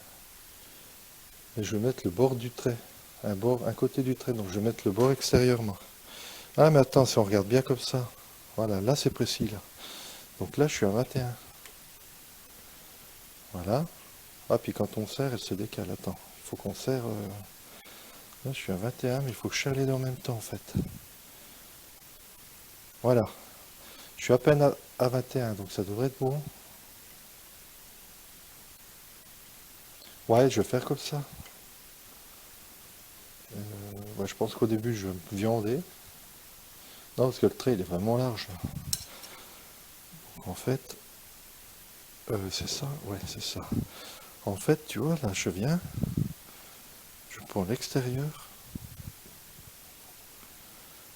Et je vais mettre le bord du trait. Un côté du trait. Donc je vais mettre le bord extérieur moi. Ah mais attends, si on regarde bien comme ça. Voilà, là c'est précis là. Donc là je suis à 21. Voilà. Ah puis quand on serre, elle se décale. Attends, il faut qu'on serre... Là je suis à 21, mais il faut que je serre les deux en même temps en fait. Voilà. Je suis à peine à 21, donc ça devrait être bon. Ouais, je vais faire comme ça. Ouais, je pense qu'au début je vais me viander. Non, parce que le trait il est vraiment large. Là. Donc, en fait, c'est ça, ouais, c'est ça. En fait, tu vois, là je viens, je prends l'extérieur.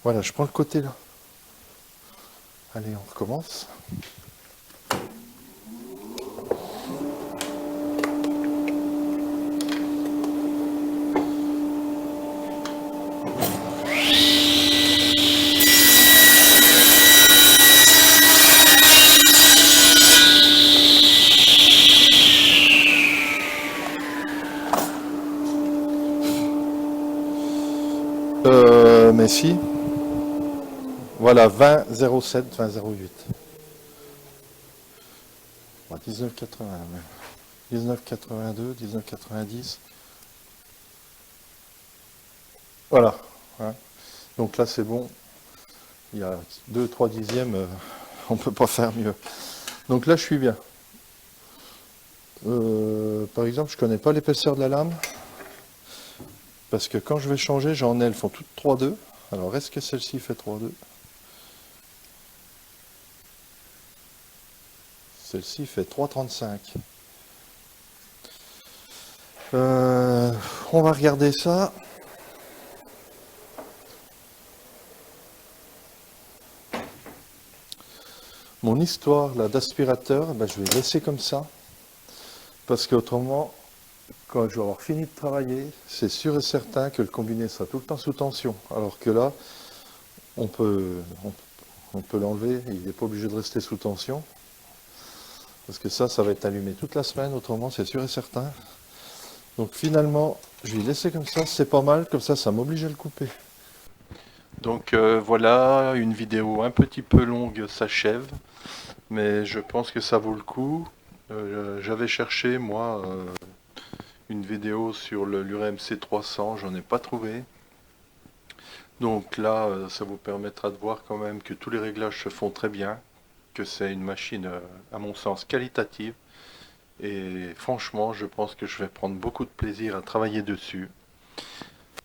Voilà, je prends le côté là. Allez, on recommence. Mais si. Voilà, 20,07, 20,08. 19,80 même. 19,82, 19,90. Voilà. Hein. Donc là, c'est bon. Il y a 2-3 dixièmes, on ne peut pas faire mieux. Donc là, je suis bien. Par exemple, je ne connais pas l'épaisseur de la lame. Parce que quand je vais changer, j'en ai, elles font toutes 3,2. Alors, est-ce que celle-ci fait 3,2? Celle-ci fait 3,35. On va regarder ça. Mon histoire là d'aspirateur, ben, je vais laisser comme ça. Parce qu'autrement, quand je vais avoir fini de travailler, c'est sûr et certain que le combiné sera tout le temps sous tension. Alors que là, on peut l'enlever, il n'est pas obligé de rester sous tension. Parce que ça va être allumé toute la semaine, autrement c'est sûr et certain. Donc finalement, je vais laisser comme ça, c'est pas mal, comme ça m'oblige à le couper. Donc voilà, une vidéo un petit peu longue s'achève, mais je pense que ça vaut le coup. J'avais cherché, moi, une vidéo sur l'URMC 300, j'en ai pas trouvé. Donc là, ça vous permettra de voir quand même que tous les réglages se font très bien, que c'est une machine, à mon sens, qualitative. Et franchement, je pense que je vais prendre beaucoup de plaisir à travailler dessus.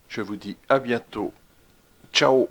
Je vous dis à bientôt. Ciao!